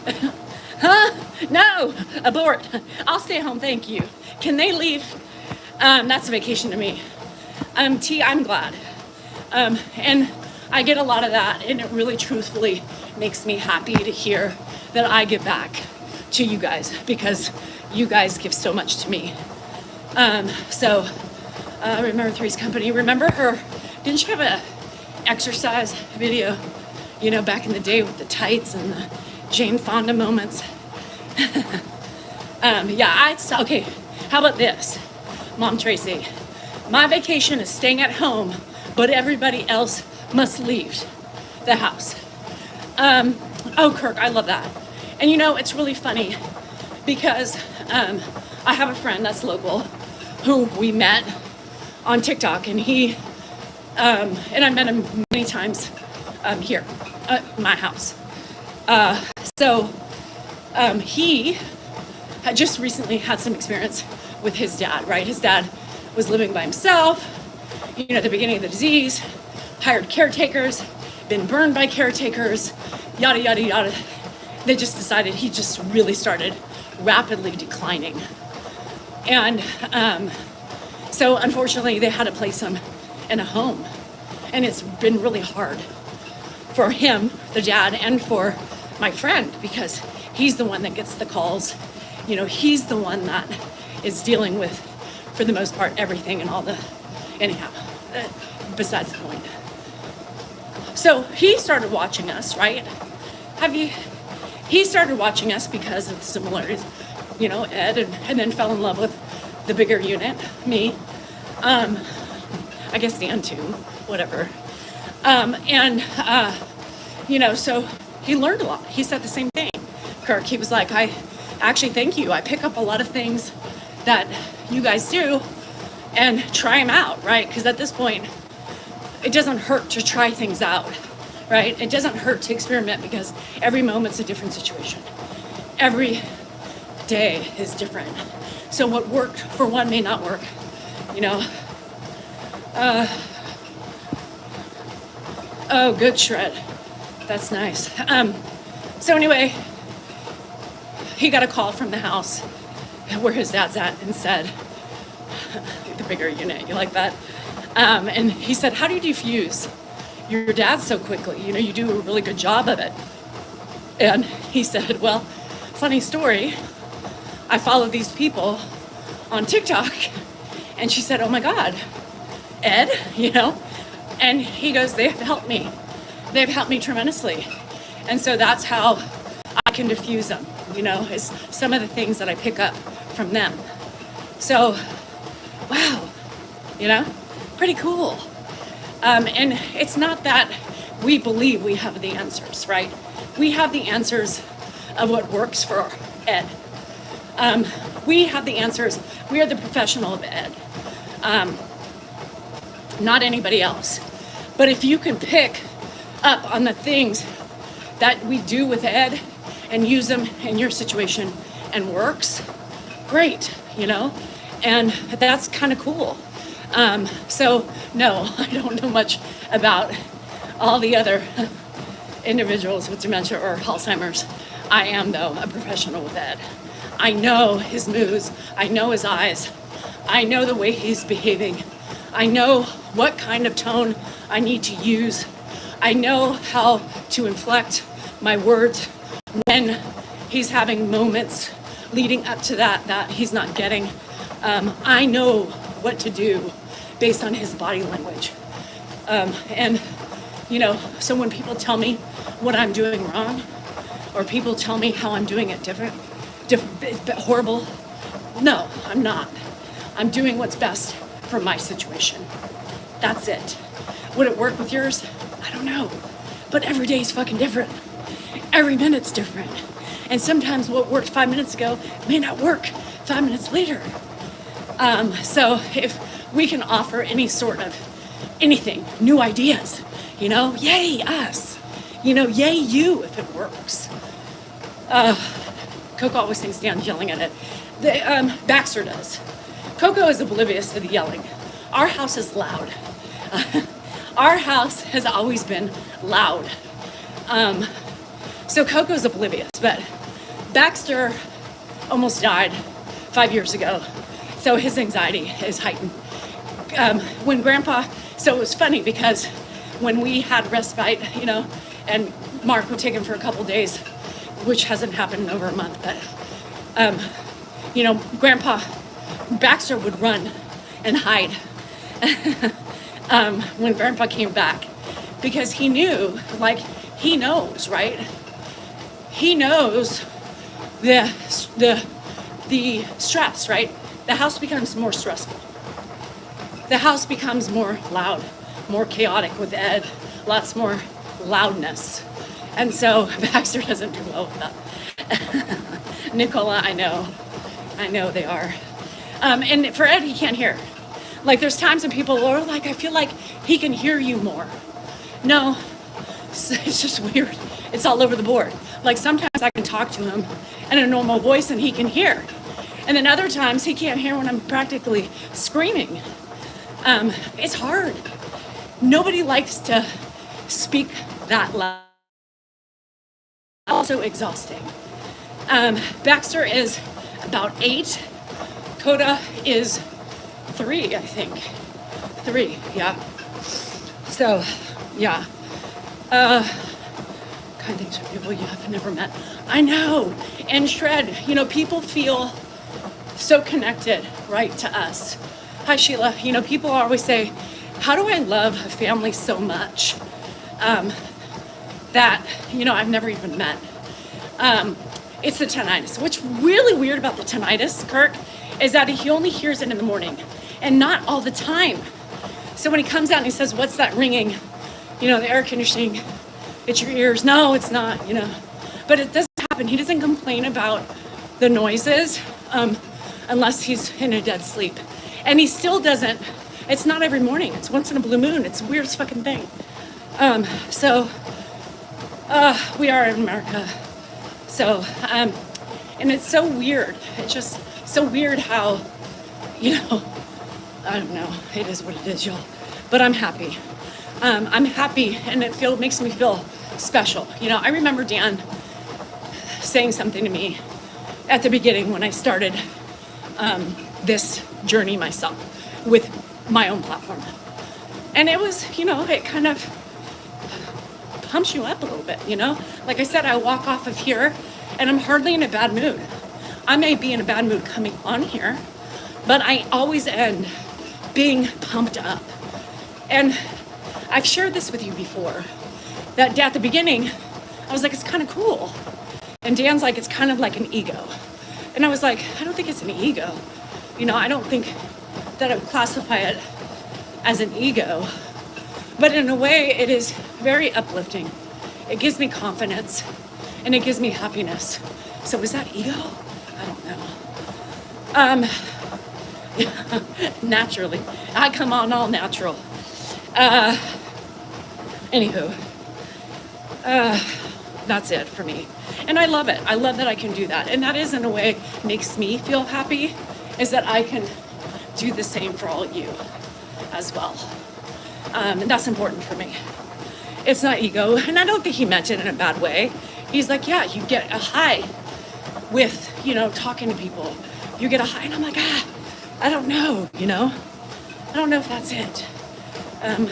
Huh? No, abort. I'll stay home, thank you. Can they leave? That's a vacation to me. T, I'm glad. And I get a lot of that, and it really truthfully makes me happy to hear that I give back to you guys, because you guys give so much to me. Remember Three's Company. Remember her? Didn't she have a exercise video, back in the day with the tights and the Jane Fonda moments? Okay, how about this, Mom Tracy? My vacation is staying at home, but everybody else must leave the house. Oh, Kirk, I love that. And it's really funny because I have a friend that's local who we met on TikTok, and and I met him many times here at my house. He had just recently had some experience with his dad, right? His dad was living by himself, at the beginning of the disease, hired caretakers, been burned by caretakers, yada, yada, yada. They just decided he just really started rapidly declining. And so unfortunately they had to place him in a home. And it's been really hard for him, the dad, and for my friend, because he's the one that gets the calls. He's the one that is dealing with, for the most part, everything and all the, anyhow, besides the point. So he started watching us, right? He started watching us because of the similarities, Ed, and then fell in love with the bigger unit, me. I guess Dan too, whatever. So he learned a lot. He said the same thing, Kirk. He was like, I actually, thank you. I pick up a lot of things that you guys do and try them out, right? Because at this point, it doesn't hurt to try things out, right? It doesn't hurt to experiment, because every moment's a different situation. Every day is different. So what worked for one may not work, Oh, good shred. That's nice. So anyway, he got a call from the house where his dad's at and said, the bigger unit, you like that? And he said, how do you defuse your dad so quickly? You do a really good job of it. And he said, well, funny story. I follow these people on TikTok, and she said, oh my God, Ed, and he goes, they've helped me. They've helped me tremendously. And so that's how I can diffuse them, is some of the things that I pick up from them. So, wow, pretty cool. And it's not that we believe we have the answers, right? We have the answers of what works for Ed. We have the answers. We are the professional of Ed, not anybody else. But if you can pick up on the things that we do with Ed and use them in your situation and works, great, and that's kind of cool. So no, I don't know much about all the other individuals with dementia or Alzheimer's. I am, though, a professional with Ed. I know his moods. I know his eyes. I know the way he's behaving. I know what kind of tone I need to use. I know how to inflect my words when he's having moments leading up to that he's not getting. I know what to do based on his body language. And, so when people tell me what I'm doing wrong, or people tell me how I'm doing it different, horrible, no, I'm not. I'm doing what's best for my situation. That's it. Would it work with yours? I don't know. But every day is fucking different. Every minute's different. And sometimes what worked 5 minutes ago may not work 5 minutes later. So if we can offer any sort of anything, new ideas, yay us, yay you if it works. Coco always thinks Dan's yelling at it. Baxter does. Coco is oblivious to the yelling. Our house is loud. Our house has always been loud. So Coco's oblivious, but Baxter almost died 5 years ago. So his anxiety is heightened. When Grandpa, so it was funny because when we had respite, and Mark would take him for a couple days, which hasn't happened in over a month, but, Grandpa Baxter would run and hide when Grandpa came back because he knew, he knows, right? He knows the stress, right? The house becomes more stressful. The house becomes more loud, more chaotic with Ed, lots more loudness. And so Baxter doesn't do well with that. Nicola, I know they are. And for Ed, he can't hear. There's times when people are I feel like he can hear you more. No, it's just weird. It's all over the board. Sometimes I can talk to him in a normal voice and he can hear. And then other times he can't hear when I'm practically screaming. It's hard. Nobody likes to speak that loud. Also exhausting. Baxter is about 8. Coda is 3, I think. 3, yeah. So, yeah. Kind of things for people you have never met. I know. And Shred, people feel so connected, right, to us. Hi, Sheila. People always say, how do I love a family so much that, I've never even met? It's the tinnitus. What's really weird about the tinnitus, Kirk, is that he only hears it in the morning and not all the time. So when he comes out and he says, what's that ringing? The air conditioning, it's your ears. No, it's not, But it doesn't happen. He doesn't complain about the noises unless he's in a dead sleep. And he still doesn't, it's not every morning. It's once in a blue moon. It's the weirdest fucking thing. We are in America. So, and it's so weird. It's just so weird how, I don't know. It is what it is, y'all. But I'm happy. I'm happy, and it makes me feel special. I remember Dan saying something to me at the beginning when I started this journey myself with my own platform. And it was, it kind of pumps you up a little bit, Like I said, I walk off of here and I'm hardly in a bad mood. I may be in a bad mood coming on here, but I always end being pumped up. And I've shared this with you before, that at the beginning, I was like, it's kind of cool. And Dan's like, it's kind of like an ego. And I was like, I don't think it's an ego. You know, I don't think that I would classify it as an ego. But in a way, it is very uplifting. It gives me confidence and it gives me happiness. So is that ego? I don't know. Naturally. I come on all natural. Anywho, that's it for me. And I love it. I love that I can do that. And that is, in a way, makes me feel happy, is that I can do the same for all you as well. And that's important for me. It's not ego. And I don't think he meant it in a bad way. He's like, yeah, you get a high with, you know, talking to people. You get a high. And I'm like, I don't know, you know. I don't know if that's it. I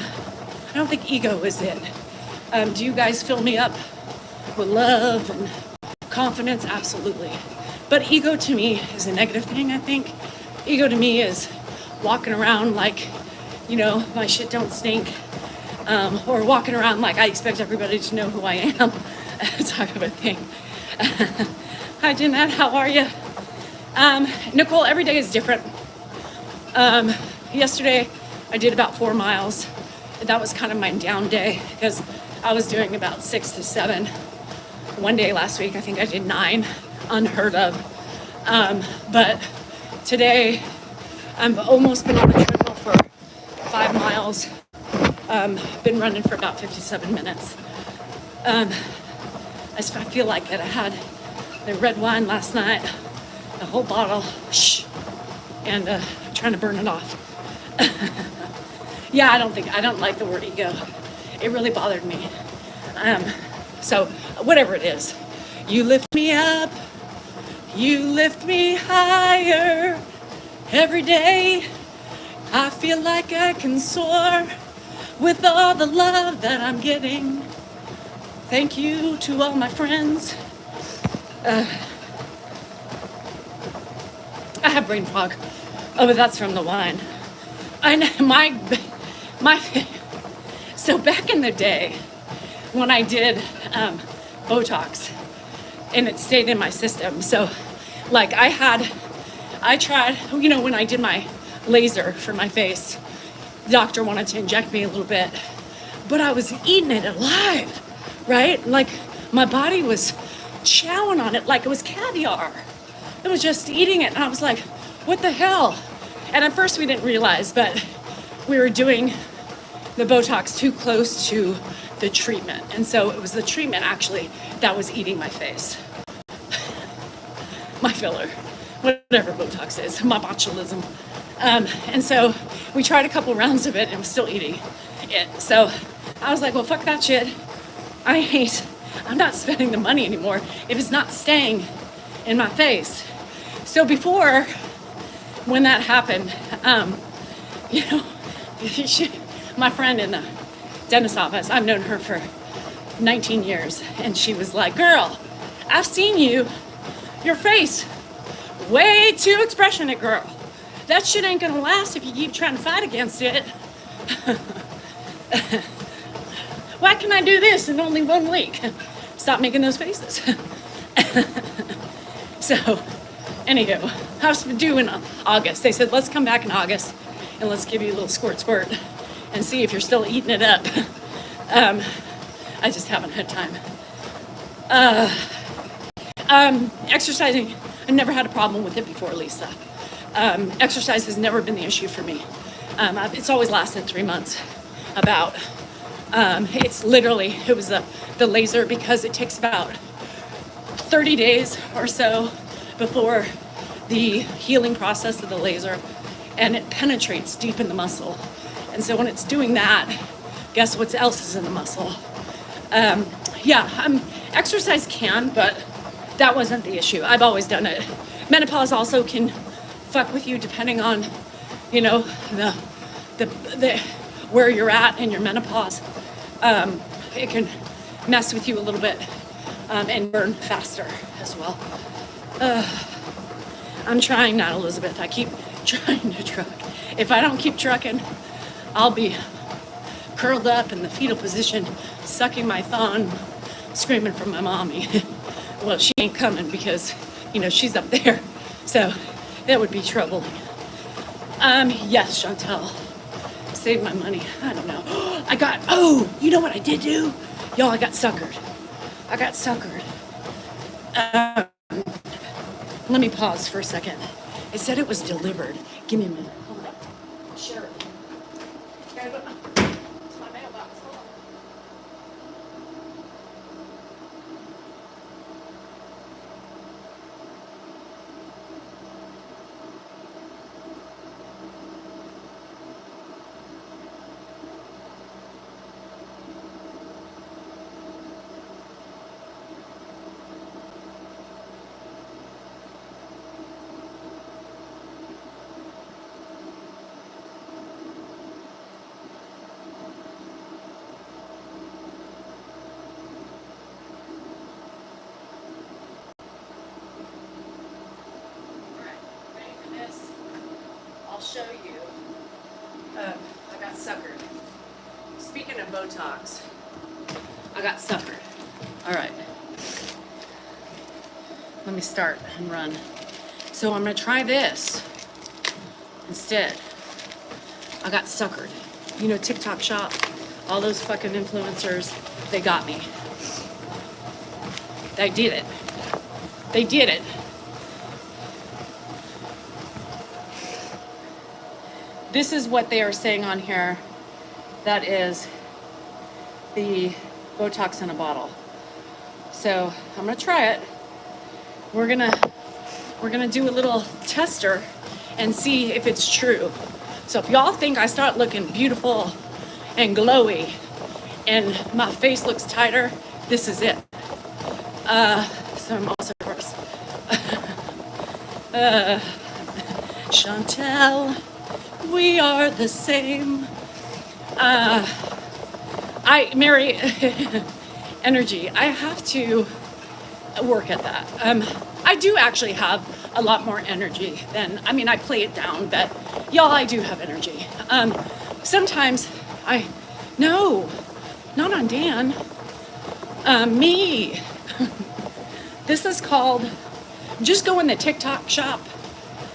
don't think ego is it. Do you guys fill me up with love and confidence? Absolutely. But ego to me is a negative thing, I think. Ego to me is walking around like, you know, my shit don't stink. Or walking around like I expect everybody to know who I am. Type of a thing. Hi, Jeanette, how are you? Nicole, every day is different. Yesterday, I did about 4 miles. That was kind of my down day because I was doing about 6 to 7. One day last week, I think I did 9, unheard of. But today, I've almost been on the treadmill for 5 miles. Been running for about 57 minutes. I feel like it. I had the red wine last night, the whole bottle, and trying to burn it off. Yeah, I don't like the word ego. It really bothered me. So whatever it is, you lift me up, you lift me higher. Every day I feel like I can soar with all the love that I'm getting. Thank you to all my friends. I have brain fog. Oh, but that's from the wine. I know my so back in the day when I did Botox and it stayed in my system. So like I tried, you know, when I did my laser for my face, the doctor wanted to inject me a little bit, but I was eating it alive, right? Like my body was chowing on it like it was caviar. It was just eating it. And I was like, what the hell? And at first we didn't realize, but we were doing the Botox too close to the treatment. And so it was the treatment actually that was eating my face. My filler, whatever Botox is, my botulism. And so we tried a couple rounds of it and it was still eating it. So I was like, well, fuck that shit. I'm not spending the money anymore if it's not staying in my face. So before, when that happened, you know, my friend in the dentist office, I've known her for 19 years, and she was like, girl, I've seen your face, way too expressionate, girl. That shit ain't gonna last if you keep trying to fight against it. Why can I do this in only 1 week? Stop making those faces. So, anywho, how's it due in August? They said, let's come back in August and let's give you a little squirt and see if you're still eating it up. I just haven't had time. Exercising, I never had a problem with it before, Lisa. Exercise has never been the issue for me. It's always lasted 3 months, about. It's literally, it was the laser because it takes about 30 days or so before the healing process of the laser, and it penetrates deep in the muscle. And so when it's doing that, guess what else is in the muscle? Exercise can, but that wasn't the issue. I've always done it. Menopause also can fuck with you depending on, you know, the where you're at in your menopause. It can mess with you a little bit and burn faster as well. I'm trying not, Elizabeth. I keep trying to truck. If I don't keep trucking, I'll be curled up in the fetal position, sucking my thumb, screaming for my mommy. Well, she ain't coming because, you know, she's up there. So that would be troubling. Yes, Chantel. Save my money. I don't know. You know what I did do? Y'all, I got suckered. Let me pause for a second. It said it was delivered. Give me a minute. Hold on. I'll share it. Gotta go to my mailbox. Hold on. I'll show you. I got suckered. Speaking of Botox, I got suckered. All right. Let me start and run. So I'm gonna try this instead. I got suckered. You know, TikTok shop, all those fucking influencers, they got me. They did it. They did it. This is what they are saying on here. That is the Botox in a bottle. So I'm gonna try it. We're gonna do a little tester and see if it's true. So if y'all think I start looking beautiful and glowy and my face looks tighter, this is it. So I'm also gross. Chantel, we are the same. Mary, energy. I have to work at that. I do actually have a lot more energy than, I play it down, but y'all, I do have energy. Sometimes no, not on Dan. Me. This is called, just go in the TikTok shop.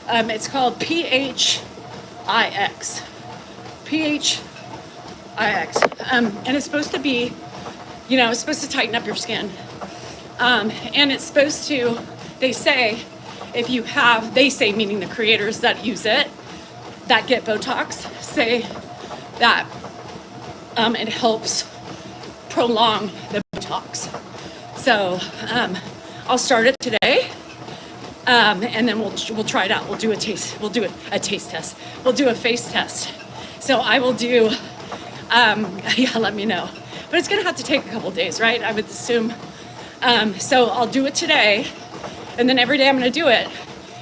It's called PHIX. PHIX. And it's supposed to be, it's supposed to tighten up your skin. And it's supposed to, they say, meaning the creators that use it, that get Botox, say that it helps prolong the Botox. So I'll start it today, and then we'll try it out. We'll do a taste test. We'll do a face test. So I will do, let me know. But it's gonna have to take a couple days, right? I would assume. So I'll do it today, and then every day I'm gonna do it,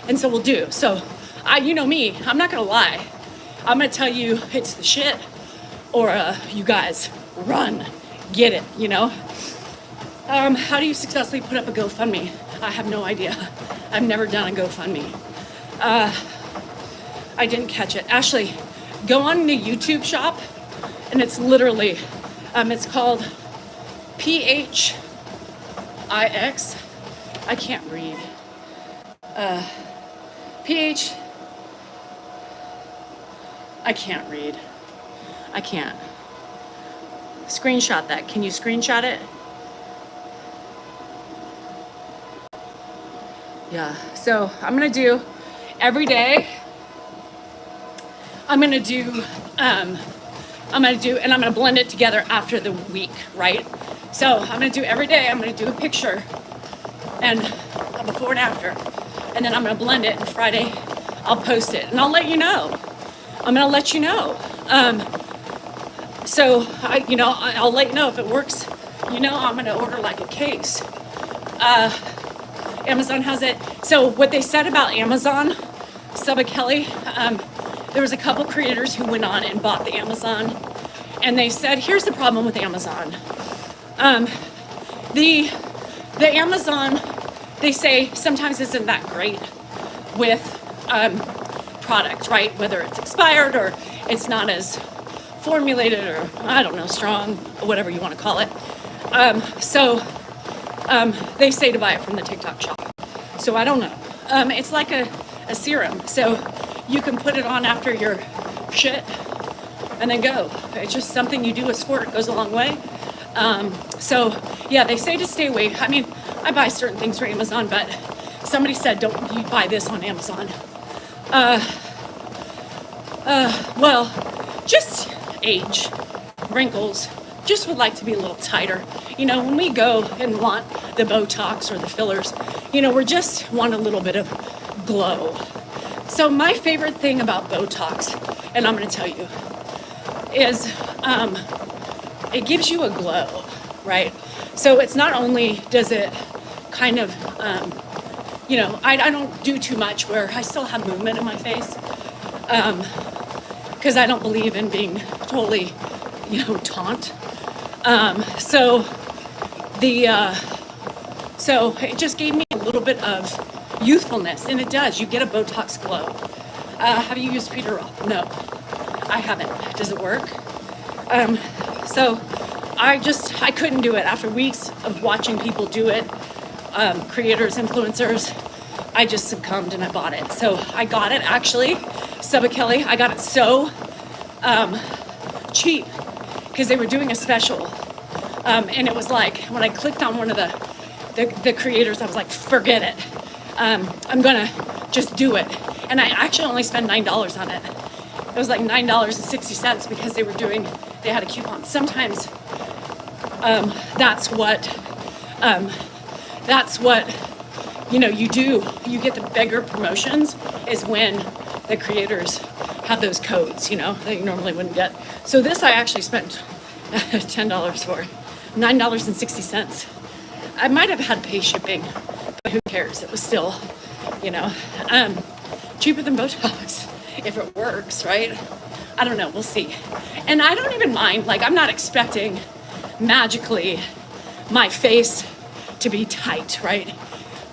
and so we'll do. So you know me, I'm not gonna lie. I'm gonna tell you it's the shit, or you guys run, get it, How do you successfully put up a GoFundMe? I have no idea. I've never done a GoFundMe. I didn't catch it. Ashley, go on the YouTube shop, and it's literally, it's called PHIX. I can't read. I can't read. I can't. Screenshot that. Can you screenshot it? Yeah. So I'm gonna do every day. I'm gonna blend it together after the week, right? So I'm gonna do every day. I'm gonna do a picture and a before and after, and then I'm gonna blend it. And Friday, I'll post it, and I'll let you know. I'm gonna let you know. So I'll let you know if it works. I'm gonna order like a case. Amazon has it. So what they said about Amazon, Subba Kelly, there was a couple creators who went on and bought the Amazon, and they said, here's the problem with Amazon. The Amazon, they say, sometimes isn't that great with product, right? Whether it's expired or it's not as formulated or, I don't know, strong, or whatever you want to call it. They say to buy it from the TikTok shop. So I don't know. It's like a serum. So you can put it on after your shit and then go. It's just something you do, a squirt. It goes a long way. Yeah, they say to stay away. I mean, I buy certain things from Amazon, but somebody said don't you buy this on Amazon. Well, just age, wrinkles, just would like to be a little tighter. You know, when we go and want the Botox or the fillers, you know, we just want a little bit of glow. So my favorite thing about Botox, and I'm going to tell you, is it gives you a glow, right? So it's not only does it kind of, you know, I don't do too much where I still have movement in my face, because I don't believe in being totally, you know, taunt. So it just gave me a little bit of youthfulness, and it does. You get a Botox glow. Have you used Peter Roth? No, I haven't. Does it work? So I couldn't do it after weeks of watching people do it. Creators, influencers, I just succumbed and I bought it. So I got it actually, Subba Kelly. I got it so cheap because they were doing a special. And it was like, when I clicked on one of the creators, I was like, forget it. I'm gonna just do it. And I actually only spent $9 on it. It was like $9.60 because they had a coupon. Sometimes that's what, you know, you do. You get the bigger promotions is when the creators have those codes, you know, that you normally wouldn't get. So this I actually spent $10 for, $9.60. I might have had to pay shipping, but who cares? It was still, you know, cheaper than Botox if it works, right? I don't know, we'll see. And I don't even mind, like, I'm not expecting magically my face to be tight, right?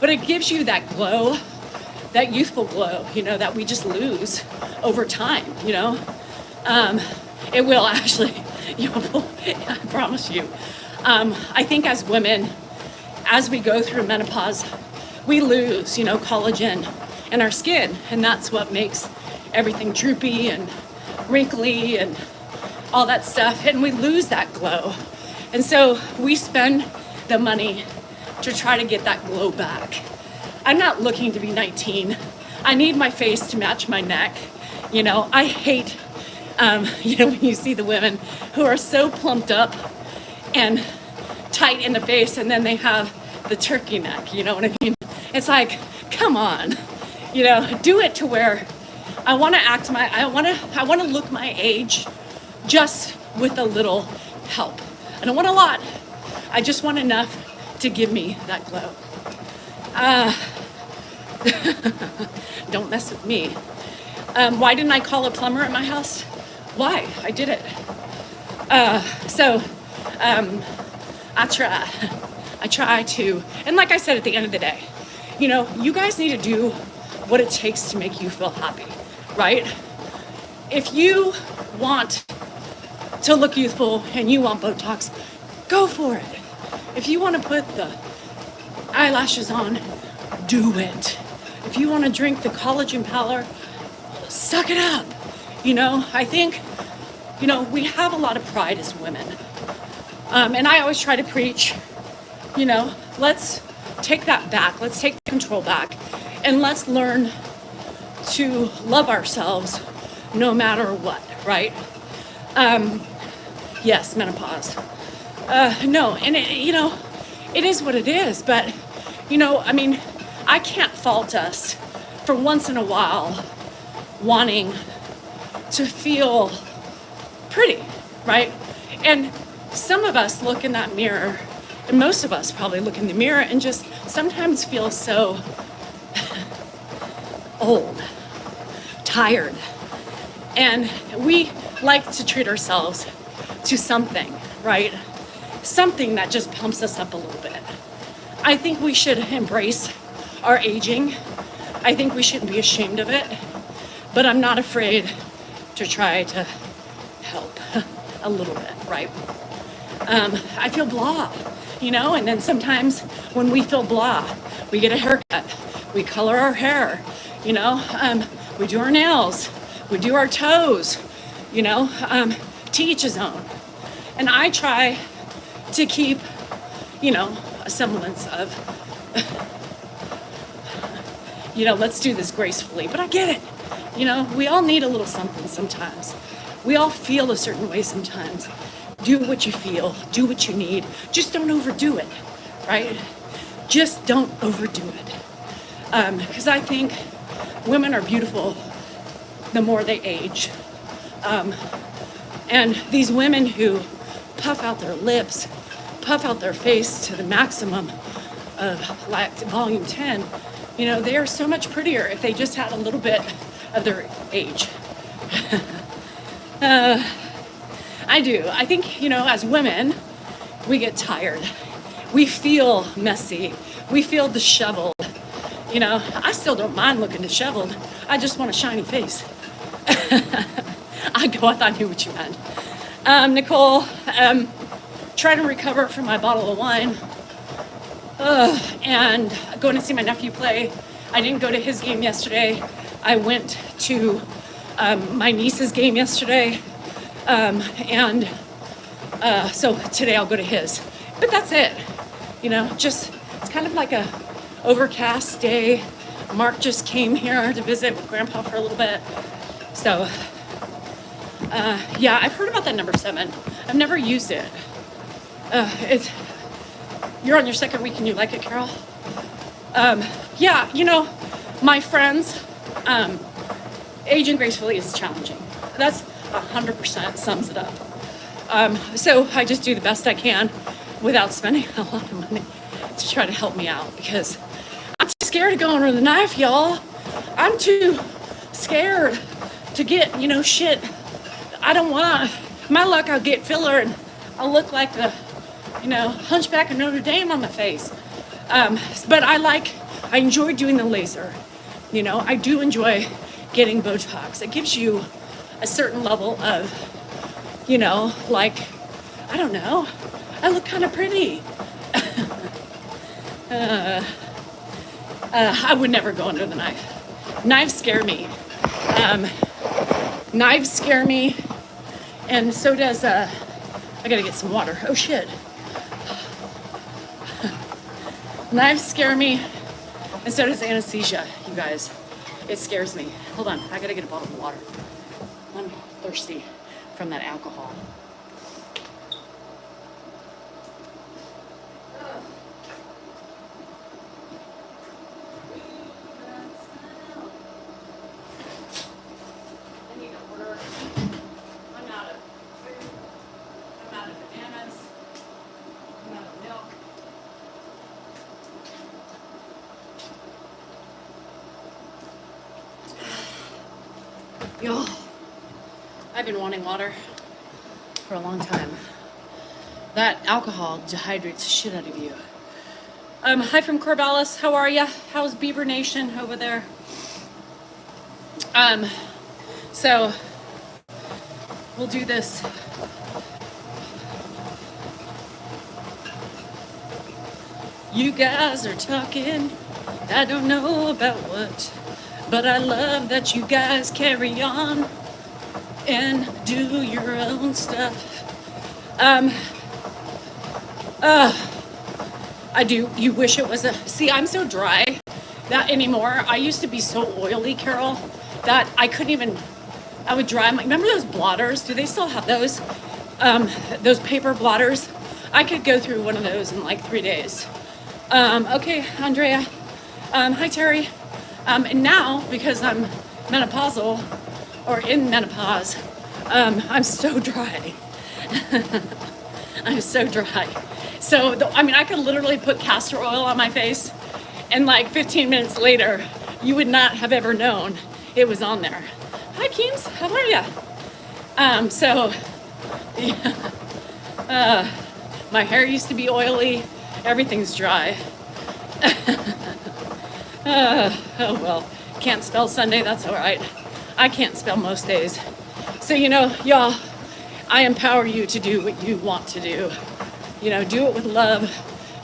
But it gives you that glow, that youthful glow, you know, that we just lose over time, you know? It will actually, you know, I promise you. I think as women, as we go through menopause, we lose, you know, collagen in our skin, and that's what makes everything droopy and wrinkly and all that stuff, and we lose that glow. And so we spend the money to try to get that glow back. I'm not looking to be 19. I need my face to match my neck. You know, I hate, you know, when you see the women who are so plumped up and tight in the face, and then they have the turkey neck, you know what I mean? It's like, come on, you know, do it to where I want to look my age, just with a little help. I don't want a lot. I just want enough to give me that glow. Don't mess with me. Why didn't I call a plumber at my house? Why? I did it. I try to, and like I said at the end of the day, you know, you guys need to do what it takes to make you feel happy, right? If you want to look youthful and you want Botox, go for it. If you want to put the eyelashes on, do it. If you want to drink the collagen powder, suck it up. You know, I think, you know, we have a lot of pride as women. And I always try to preach, you know, let's take that back. Let's take control back. And let's learn to love ourselves no matter what, right? Yes, menopause. No, and it, you know, it is what it is. But, you know, I mean, I can't fault us for once in a while wanting to feel pretty, right? And some of us look in that mirror, and most of us probably look in the mirror and just sometimes feel so old, tired. And we like to treat ourselves to something, right? Something that just pumps us up a little bit. I think we should embrace our aging. I think we shouldn't be ashamed of it. but I'm not afraid to try to help a little bit, right? I feel blah, and then sometimes when we feel blah, we get a haircut, we color our hair, we do our nails, we do our toes, to each his own. And I try to keep, a semblance of, let's do this gracefully. But I get it. We all need a little something sometimes. We all feel a certain way sometimes. Do what you feel. Do what you need. Just don't overdo it, right? Just don't overdo it. Because I think women are beautiful the more they age. And these women who puff out their lips, puff out their face to the maximum of like volume 10, they are so much prettier if they just had a little bit of their age. I do. I think, as women, we get tired. We feel messy. We feel disheveled. I still don't mind looking disheveled. I just want a shiny face. I thought I knew what you meant. Nicole, trying to recover from my bottle of wine. And going to see my nephew play. I didn't go to his game yesterday. I went to my niece's game yesterday. So today I'll go to his. But that's it. Just, it's kind of like a overcast day. Mark just came here to visit with Grandpa for a little bit. So, yeah, I've heard about that number 7. I've never used it. You're on your second week and you like it, Carol? Yeah, my friends, aging gracefully is challenging. That's 100% sums it up. So I just do the best I can without spending a lot of money to try to help me out because I'm too scared to go under the knife, y'all. I'm too scared to get, shit. I don't want my luck. I'll get filler and I'll look like the, Hunchback of Notre Dame on my face. But I enjoy doing the laser. I do enjoy getting Botox. It gives you a certain level of, I don't know, I look kind of pretty. I would never go under the knife. Knives scare me. Knives scare me, and so does, I gotta get some water. Oh shit. Knives scare me, and so does anesthesia, you guys. It scares me. Hold on, I gotta get a bottle of water. I'm thirsty from that alcohol. I need to order. I'm out of food. I'm out of bananas. I'm out of milk. Y'all, I've been wanting water for a long time. That alcohol dehydrates the shit out of you. Hi from Corvallis, how are ya? How's Beaver Nation over there? So we'll do this. You guys are talking, I don't know about what, but I love that you guys carry on and do your own stuff. I do. You wish it was see, I'm so dry that anymore. I used to be so oily, Carol, that I couldn't even, I would dry my, remember those blotters? Do they still have those? Those paper blotters? I could go through one of those in like 3 days. Okay, Andrea. Hi, Terry. And now, because I'm menopausal, or in menopause, I'm so dry. I'm so dry. So, I could literally put castor oil on my face, and like 15 minutes later, you would not have ever known it was on there. Hi, Keems. How are ya? So, yeah. My hair used to be oily. Everything's dry. Oh well, can't spell Sunday, that's all right. I can't spell most days. So, you know, y'all, I empower you to do what you want to do. You know, do it with love,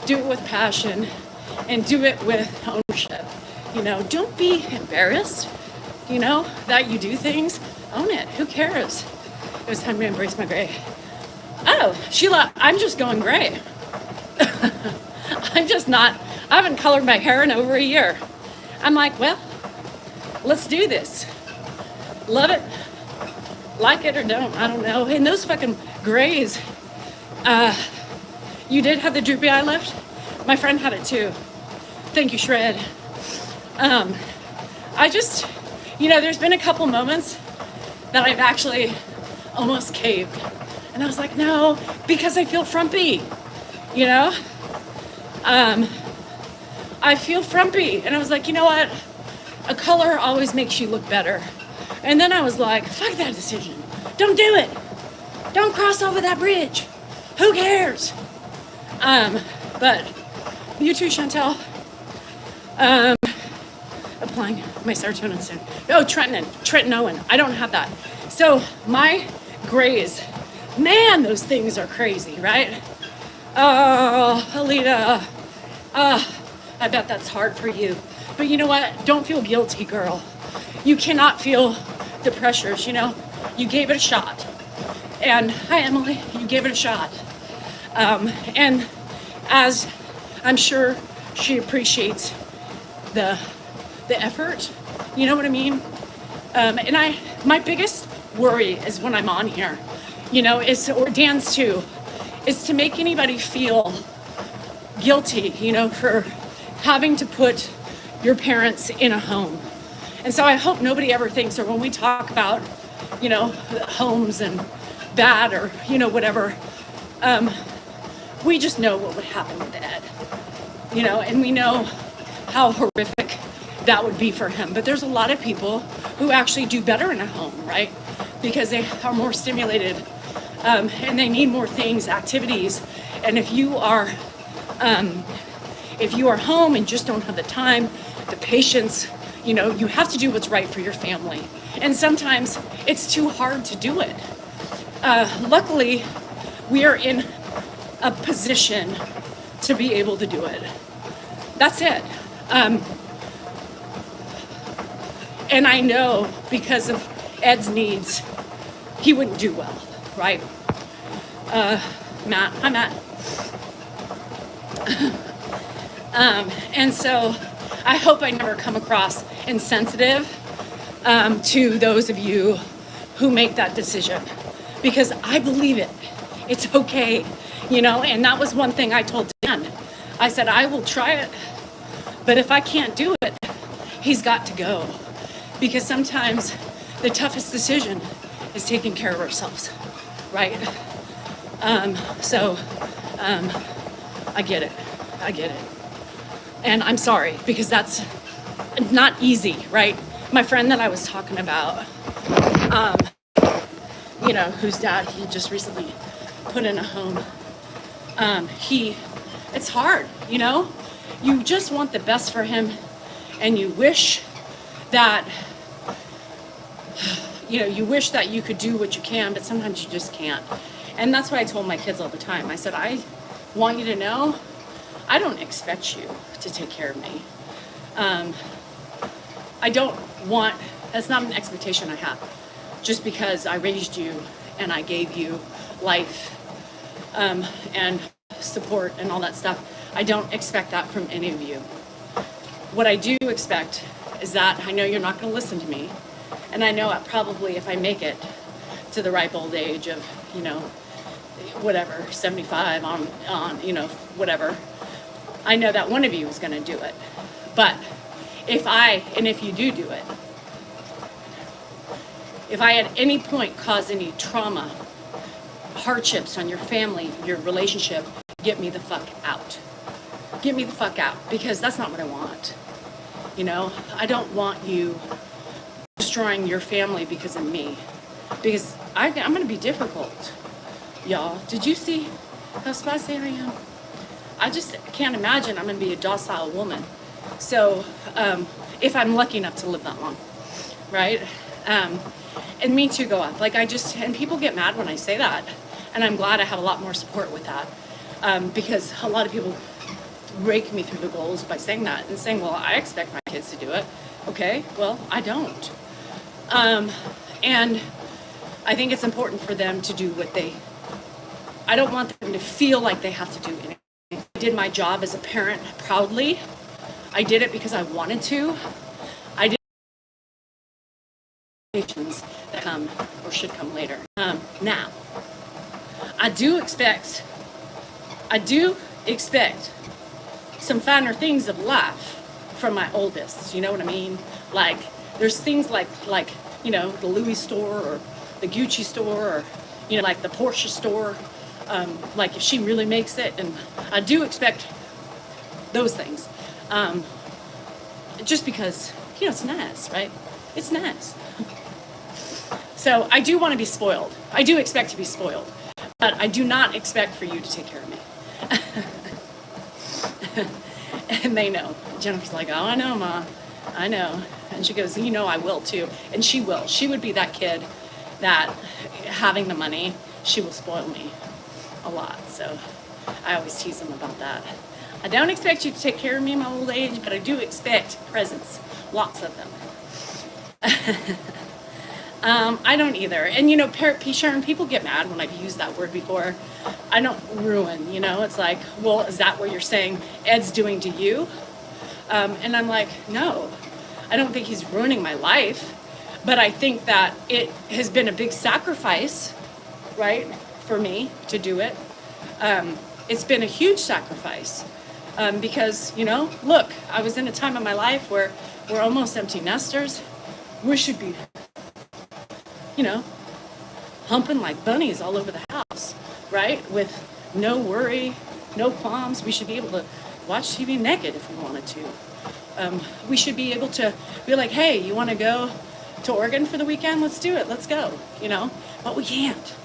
do it with passion, and do it with ownership. You know, don't be embarrassed, you know, that you do things. Own it. Who cares? It was time to embrace my gray. Oh, Sheila, I'm just going gray. I'm just not, I haven't colored my hair in over a year. I'm like, well, let's do this. Love it, like it or don't, I don't know. And those fucking grays, you did have the droopy eye lift? My friend had it too. Thank you, Shred. I just, you know, there's been a couple moments that I've actually almost caved. And I was like, no, because I feel frumpy, you know? I feel frumpy. And I was like, you know what? A color always makes you look better. And then I was like, fuck that decision. Don't do it. Don't cross over that bridge. Who cares? But you too, Chantel. Applying my serotonin soon. Oh, Trenton Owen. I don't have that. So my grays, man, those things are crazy, right? Oh, Alita. I bet that's hard for you. But you know what? Don't feel guilty, girl. You cannot feel the pressures, you know? You gave it a shot. And hi, Emily. You gave it a shot. And as I'm sure she appreciates the effort, you know what I mean? And my biggest worry is when I'm on here, you know, or Dan's too, is to make anybody feel guilty, you know, for having to put your parents in a home. And so I hope nobody ever thinks, or when we talk about, you know, homes and that, or, you know, whatever, we just know what would happen with Ed, you know, and we know how horrific that would be for him. But there's a lot of people who actually do better in a home, right? Because they are more stimulated, and they need more things, activities. And if you are home and just don't have the time, the patience, you know, you have to do what's right for your family. And sometimes it's too hard to do it. Luckily, we are in a position to be able to do it. That's it. And I know because of Ed's needs, he wouldn't do well, right? Matt, hi Matt. And so I hope I never come across insensitive to those of you who make that decision, because I believe it. It's okay, you know, and that was one thing I told Dan. I said, I will try it, but if I can't do it, he's got to go. Because sometimes the toughest decision is taking care of ourselves, right? I get it. And I'm sorry, because that's not easy, right? My friend that I was talking about, you know, whose dad he just recently put in a home, it's hard, you know? You just want the best for him, and you wish that, you know, you wish that you could do what you can, but sometimes you just can't. And that's what I told my kids all the time. I said, I want you to know, I don't expect you to take care of me. I don't want, that's not an expectation I have. Just because I raised you and I gave you life and support and all that stuff, I don't expect that from any of you. What I do expect is that I know you're not going to listen to me. And I know probably if I make it to the ripe old age of, you know, whatever, 75 on, you know, whatever, I know that one of you is going to do it. But if you do it, if I at any point cause any trauma, hardships on your family, your relationship, get me the fuck out. Get me the fuck out, because that's not what I want. You know, I don't want you destroying your family because of me. Because I'm going to be difficult, y'all. Did you see how spicy I am? I just can't imagine I'm going to be a docile woman. So, if I'm lucky enough to live that long, right? And me too go up. Like and people get mad when I say that. And I'm glad I have a lot more support with that. Because a lot of people rake me through the goals by saying that and saying, well, I expect my kids to do it. Okay, well, I don't. And I think it's important for them to do I don't want them to feel like they have to do anything. I did my job as a parent proudly. I did it because I wanted to. I did that come or should come later. Now, I do expect some finer things of life from my oldest. You know what I mean? Like, there's things like the Louis store or the Gucci store or like the Porsche store. Like if she really makes it, and I do expect those things. Just because it's nice, right? It's nice. So I do want to be spoiled. I do expect to be spoiled, but I do not expect for you to take care of me. And they know. Jennifer's like, oh, I know, Ma. I know. And she goes, I will too. And she will. She would be that kid that, having the money, she will spoil me a lot. So I always tease them about that. I don't expect you to take care of me in my old age, but I do expect presents. Lots of them. I don't either. And Sharon, people get mad when I've used that word before. I don't ruin, it's like, well, is that what you're saying Ed's doing to you? And I'm like, no, I don't think he's ruining my life, but I think that it has been a big sacrifice, right, for me to do it. It's been a huge sacrifice because, look, I was in a time of my life where we're almost empty nesters. We should be humping like bunnies all over the house, right? With no worry, no qualms. We should be able to watch TV naked if we wanted to. We should be able to be like, hey, you want to go to Oregon for the weekend? Let's do it. Let's go, But we can't.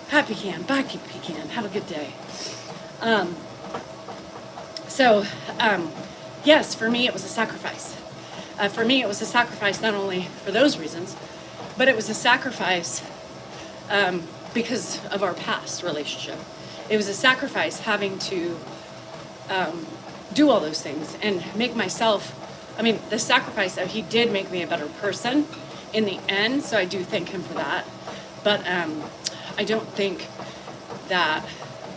Happy can. Bye, pecan. Have a good day. Yes, for me, it was a sacrifice. For me, it was a sacrifice not only for those reasons, but it was a sacrifice because of our past relationship. It was a sacrifice having to do all those things and make myself, the sacrifice that he did make me a better person in the end, so I do thank him for that. But I don't think that,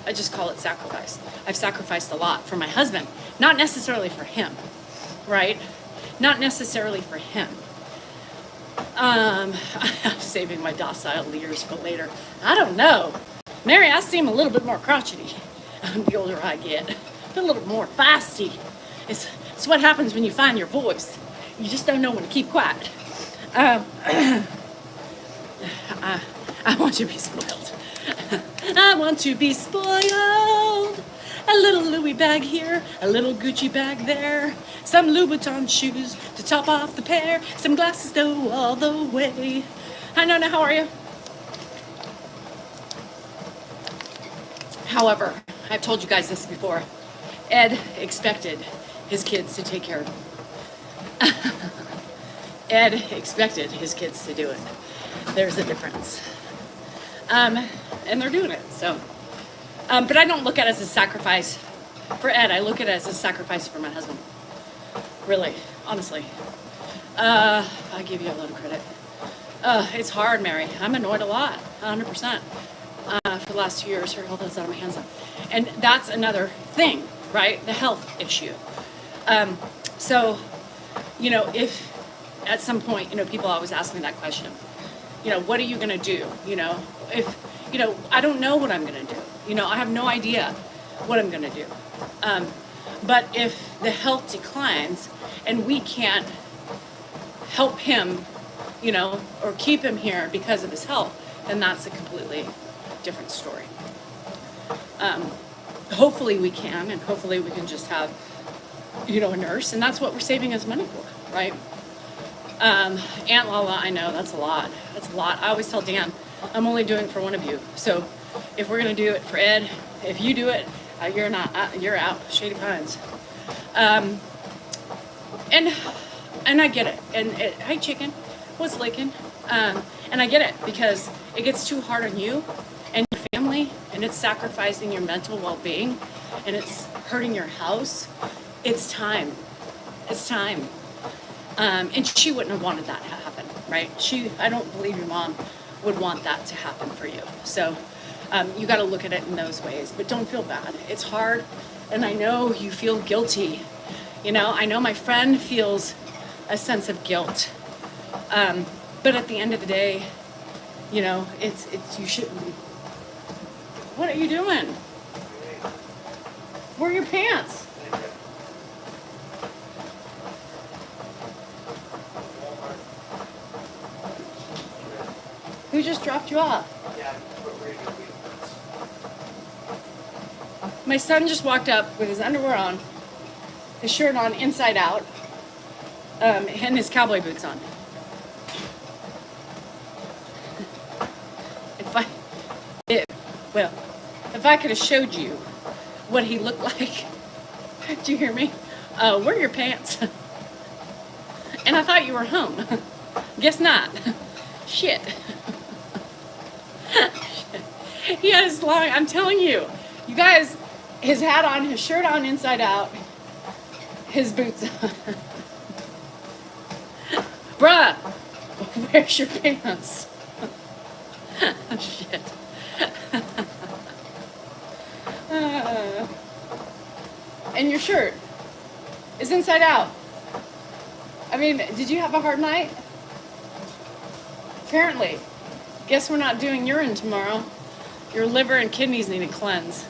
I just call it sacrifice. I've sacrificed a lot for my husband, not necessarily for him, right? Not necessarily for him. I'm saving my docile leaders for later. I don't know. Mary, I seem a little bit more crotchety the older I get. A little more feisty. It's what happens when you find your voice. You just don't know when to keep quiet. I want to be spoiled. I want to be spoiled. A little Louis bag here, a little Gucci bag there, some Louboutin shoes to top off the pair, some glasses to go all the way. Hi, Nona, how are you? However, I've told you guys this before. Ed expected his kids to take care of him. Ed expected his kids to do it. There's a difference. And they're doing it, so. But I don't look at it as a sacrifice for Ed. I look at it as a sacrifice for my husband. Really, honestly. I give you a lot of credit. It's hard, Mary. I'm annoyed a lot, 100%. For the last 2 years, her health is out of my hands. And that's another thing, right? The health issue. So, if at some point, people always ask me that question, what are you going to do? If, I don't know what I'm going to do. I have no idea what I'm going to do. But if the health declines and we can't help him, or keep him here because of his health, then that's a completely different story. Hopefully we can, and hopefully we can just have, a nurse, and that's what we're saving his money for, right? Aunt Lala, I know, that's a lot. That's a lot. I always tell Dan, I'm only doing it for one of you. So if we're going to do it for Ed, if you do it, you're not, you're out. Shady Pines. And I get it. And hi, chicken. was leaking. And I get it because it gets too hard on you and your family, and it's sacrificing your mental well-being, and it's hurting your house. It's time. It's time. And she wouldn't have wanted that to happen, right? I don't believe your mom would want that to happen for you. So you got to look at it in those ways, but don't feel bad. It's hard, and I know you feel guilty. I know my friend feels a sense of guilt. But at the end of the day, it's you shouldn't be. What are you doing? Where are your pants? Who just dropped you off? My son just walked up with his underwear on, his shirt on inside out, and his cowboy boots on. If I could have showed you what he looked like, did you hear me? Where are your pants? And I thought you were home. Guess not. Shit. He had his long, I'm telling you guys, his hat on, his shirt on inside out, his boots on. Bruh, where's your pants? Shit. And your shirt is inside out. I mean, did you have a hard night? Apparently. Guess we're not doing urine tomorrow. Your liver and kidneys need a cleanse.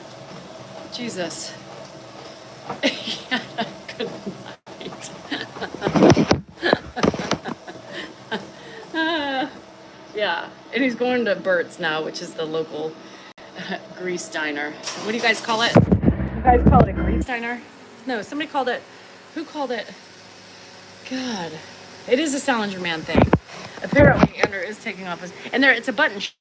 Jesus. Yeah, good night. Yeah, and he's going to Bert's now, which is the local grease diner. What do you guys call it? You guys call it a grease diner? No, somebody called it. Who called it? God, it is a Salinger man thing. Apparently, Andrew is taking off his, and it's a button shirt,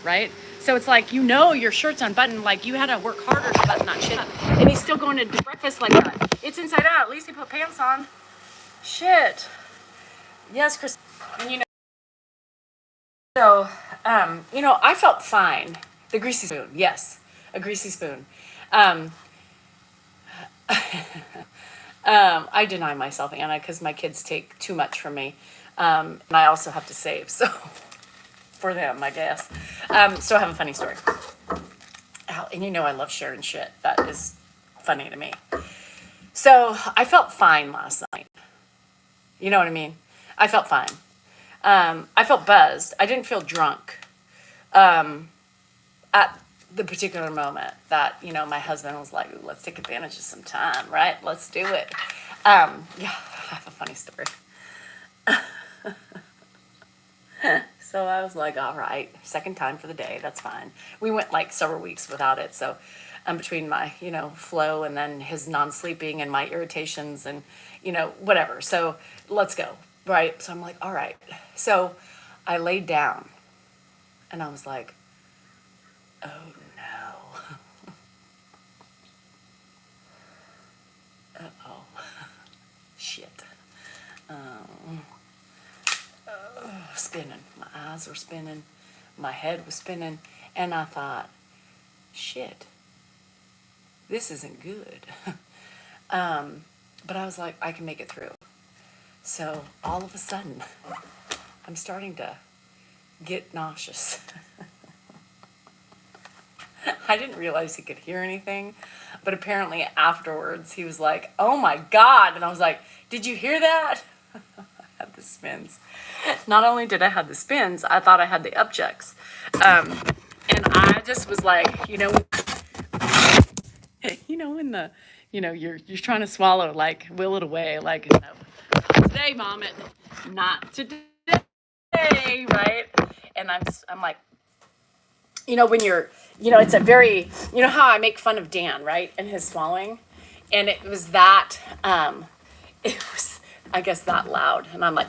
right? So it's like, your shirt's unbuttoned, like you had to work harder to button that shit up. And he's still going to breakfast like that. It's inside out. At least he put pants on. Shit. Yes, Chris. And so, I felt fine. The greasy spoon. Yes, a greasy spoon. I deny myself, Anna, because my kids take too much from me. And I also have to save, so for them, I guess. So I have a funny story. And I love sharing shit. That is funny to me. So I felt fine last night. You know what I mean? I felt fine. I felt buzzed. I didn't feel drunk. At the particular moment that, my husband was like, let's take advantage of some time, right? Let's do it. Yeah, I have a funny story. So I was like, all right, second time for the day, that's fine. We went like several weeks without it. So between my, flow and then his non-sleeping and my irritations and, whatever. So let's go, right? So I'm like, all right. So I laid down and I was like, oh no. Uh-oh. Shit. Spinning. My eyes were spinning. My head was spinning. And I thought, shit, this isn't good. But I was like, I can make it through. So all of a sudden, I'm starting to get nauseous. I didn't realize he could hear anything, but apparently afterwards he was like, oh my God. And I was like, did you hear that? I had the spins. Not only did I have the spins, I thought I had the upchucks. And I just was like, when you're trying to swallow, like will it away, like, not today, Mom, not today, right? And I'm like, when you're, it's a very, how I make fun of Dan, right? And his swallowing. And it was that, I guess, that loud. And I'm like,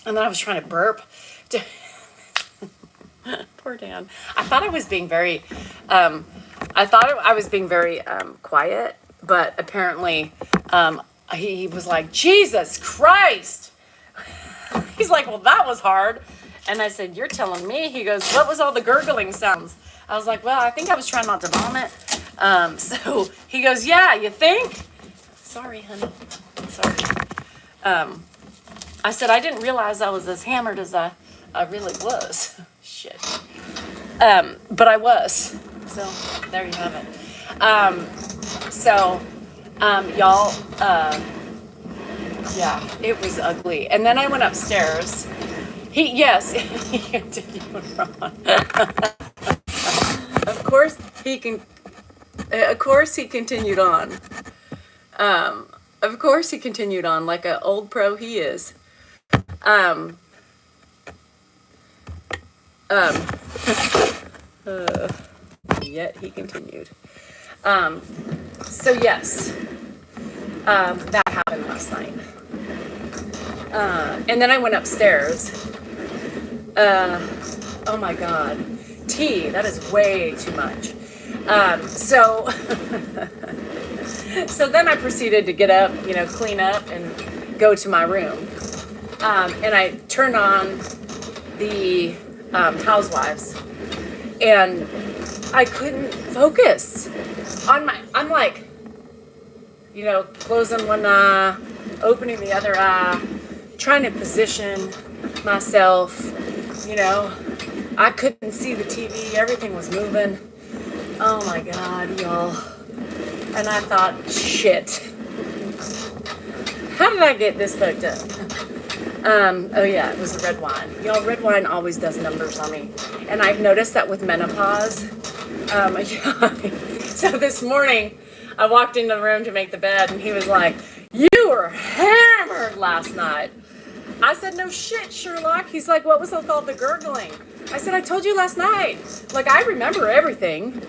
and then I was trying to burp. Poor Dan. I thought I was being very, quiet, but apparently, he was like, Jesus Christ. He's like, well, that was hard. And I said, you're telling me. He goes, what was all the gurgling sounds? I was like, well, I think I was trying not to vomit. So he goes, yeah, you think? Sorry, honey. Sorry. I said, I didn't realize I was as hammered as I really was. Shit. But I was. So there you have it. Y'all, yeah, it was ugly. And then I went upstairs. He continued on. Of course he continued on. Of course he continued on like an old pro he is. Yet he continued. So yes, that happened last night. And then I went upstairs. Oh my God. Tea, that is way too much. So then I proceeded to get up, clean up and go to my room. And I turned on the Housewives, and I couldn't focus on I'm like, closing one eye, opening the other eye, trying to position myself, I couldn't see the TV, everything was moving. Oh my God, y'all. And I thought, shit, how did I get this fucked up? Oh yeah, it was the red wine. Y'all, red wine always does numbers on me. And I've noticed that with menopause. So this morning, I walked into the room to make the bed, and he was like, you were hammered last night. I said, no shit, Sherlock. He's like, what was it called? The gurgling. I said, I told you last night. Like, I remember everything.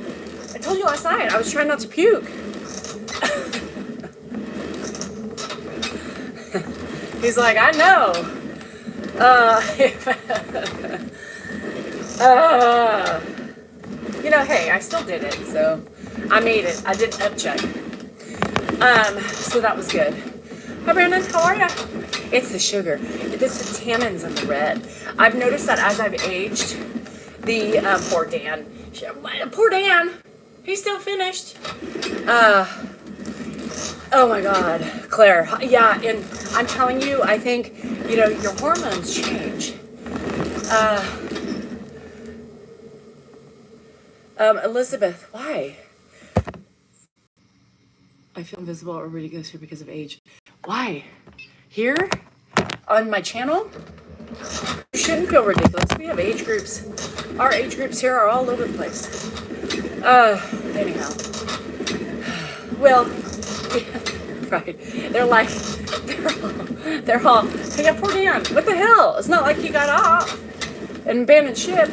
I told you last night. I was trying not to puke. He's like, I know. Hey, I still did it, so I made it. I did upchuck. So that was good. Hi, Brandon. How are ya? It's the sugar. It's the tannins and the red. I've noticed that as I've aged, the poor Dan. Poor Dan. He's still finished. Oh my God, Claire. Yeah, and I'm telling you, I think, your hormones change. Elizabeth, why? I feel invisible or ridiculous here because of age. Why? Here? On my channel? You shouldn't feel ridiculous. We have age groups. Our age groups here are all over the place. Anyhow. Well, right. They're all, yeah, poor Dan. What the hell? It's not like he got off and abandoned ship.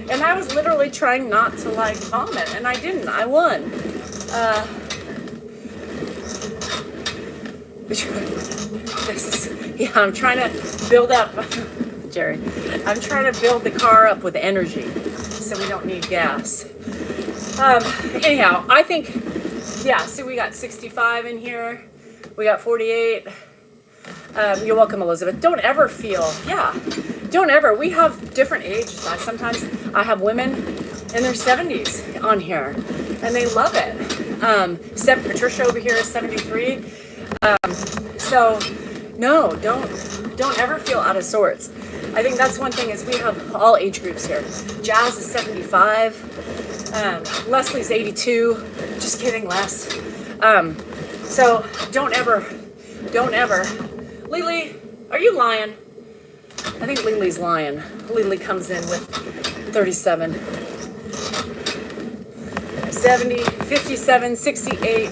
And I was literally trying not to vomit, and I didn't. I won. I'm trying to build up, Jerry. I'm trying to build the car up with energy so we don't need gas. Anyhow, I think, see, we got 65 in here. We got 48. You're welcome, Elizabeth. Don't ever feel, don't ever. We have different ages. Sometimes I have women in their 70s on here, and they love it. Patricia over here is 73. So, no, don't ever feel out of sorts. I think that's one thing is we have all age groups here. Jazz is 75. Leslie's 82. Just kidding, Les. So don't ever. Lily, are you lying? I think Lily's lying. Lily comes in with 37. 70, 57, 68.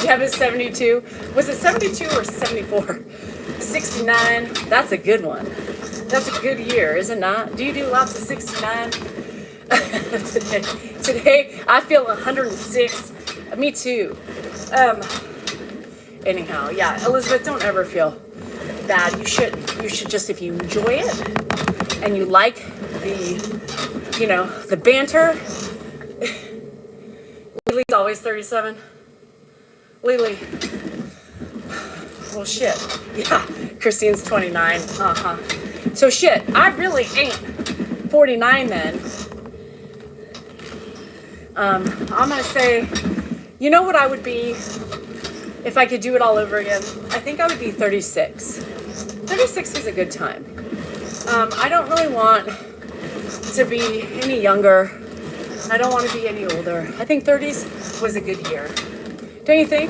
Deb is 72. Was it 72 or 74? 69. That's a good one. That's a good year, is it not? Do you do lots of 69? Today, I feel 106. Me too. Anyhow, Elizabeth, don't ever feel bad. You should just, if you enjoy it and you like the banter. Lily's always 37. Lily. well, shit. Yeah, Christine's 29. So shit, I really ain't 49 then. I'm gonna say, you know what I would be if I could do it all over again? I think I would be 36. 36 is a good time. I don't really want to be any younger. I don't want to be any older. I think 30s was a good year. Don't you think?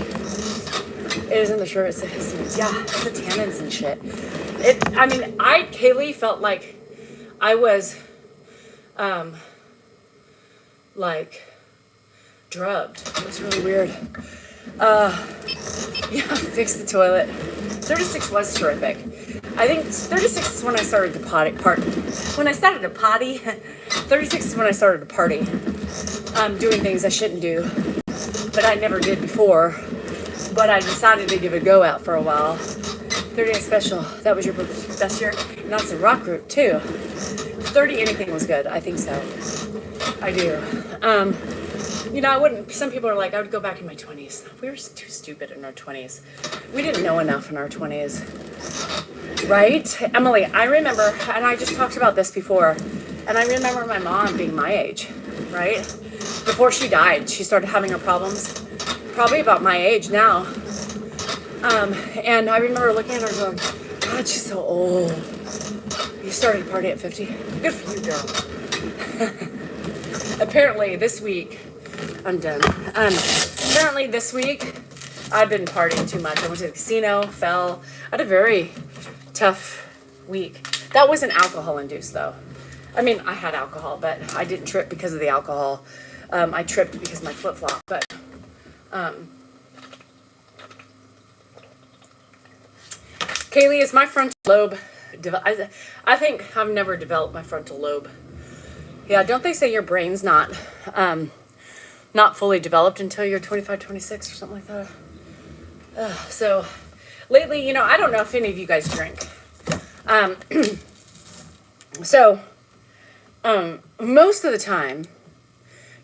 It is in the shirt. It's the histamines. Yeah, it's the tannins and shit. Kaylee felt like I was, like, drugged. It was really weird. Yeah, fix the toilet. 36 was terrific. I think 36 is when I started to when I started to potty. 36 is when I started to party. Doing things I shouldn't do, but I never did before. But I decided to give it a go out for a while. 38 special. That was your best year? And that's a rock group too. 30 anything was good. I think so. I do. I wouldn't, some people are like, I would go back in my 20s. We were too stupid in our 20s. We didn't know enough in our 20s. Right? Emily, I remember, and I just talked about this before, and I remember my mom being my age, right? Before she died, she started having her problems, probably about my age now. And I remember looking at her going, God, she's so old. You started to party at 50? Good for you, girl. Apparently this week, I'm done. Apparently this week, I've been partying too much. I went to the casino, fell. I had a very tough week. That wasn't alcohol induced though. I mean, I had alcohol, but I didn't trip because of the alcohol. I tripped because my flip flop. But Kaylee, is my frontal lobe? I think I've never developed my frontal lobe. Yeah, don't they say your brain's not fully developed until you're 25, 26 or something like that? So lately, I don't know if any of you guys drink. Most of the time,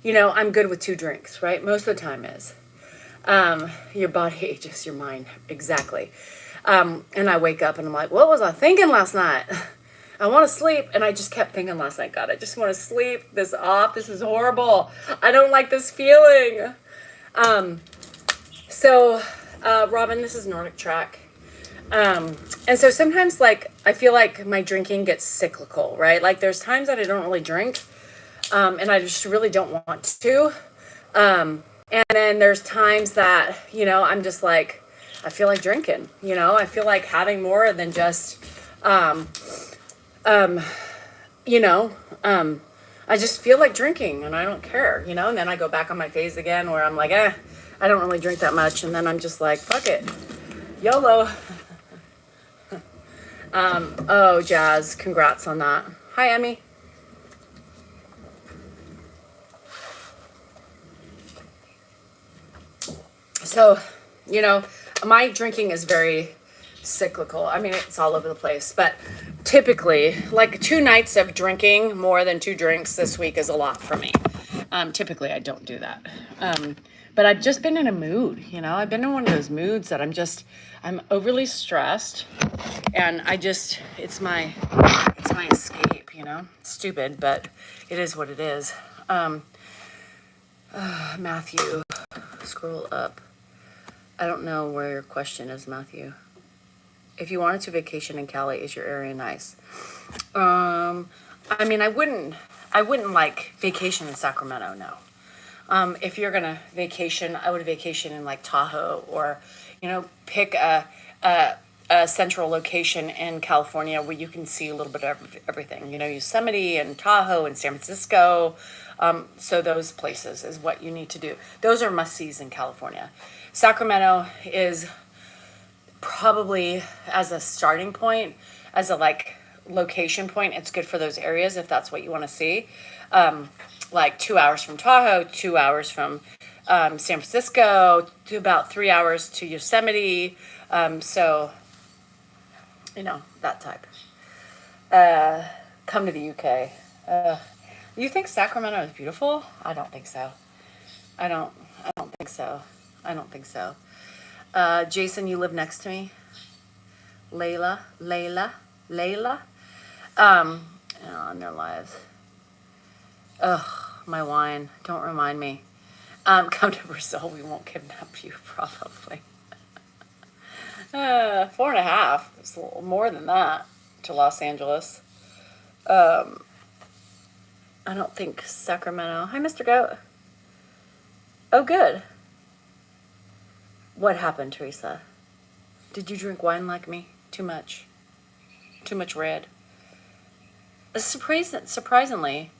I'm good with 2 drinks, right? Most of the time is. Your body ages your mind. Exactly. And I wake up and I'm like, what was I thinking last night? I want to sleep. And I just kept thinking last night, God, I just want to sleep this off. This is horrible. I don't like this feeling. Robin, this is Nordic Track. And so sometimes, I feel like my drinking gets cyclical, right? Like, there's times that I don't really drink, and I just really don't want to. And then there's times that, I'm just like, I feel like drinking, I feel like having more than just, I just feel like drinking and I don't care, and then I go back on my phase again where I'm like, I don't really drink that much. And then I'm just like, fuck it. YOLO. Jazz, congrats on that. Hi, Emmy. So, my drinking is very cyclical. I mean, it's all over the place, but typically, 2 nights of drinking more than 2 drinks this week is a lot for me. Typically I don't do that. But I've just been in a mood, I've been in one of those moods that I'm overly stressed, and it's my escape, stupid, but it is what it is. Matthew, scroll up. I don't know where your question is, Matthew. If you wanted to vacation in Cali, is your area nice? I wouldn't like vacation in Sacramento, no. If you're gonna vacation, I would vacation in Tahoe, or, pick a central location in California where you can see a little bit of everything. Yosemite and Tahoe and San Francisco. So those places is what you need to do. Those are must-sees in California. Sacramento is probably, as a starting point, as a location point, it's good for those areas if that's what you want to see. 2 hours from Tahoe, 2 hours from San Francisco, to about 3 hours to Yosemite. That type. Come to the UK. You think Sacramento is beautiful? I don't think so. I don't think so. Jason, you live next to me? Layla, on their lives. Ugh, my wine. Don't remind me. Come to Brazil. We won't kidnap you, probably. 4.5. It's a little more than that to Los Angeles. I don't think Sacramento. Hi, Mr. Goat. Oh, good. What happened, Teresa? Did you drink wine like me? Too much. Too much red. Surprisingly,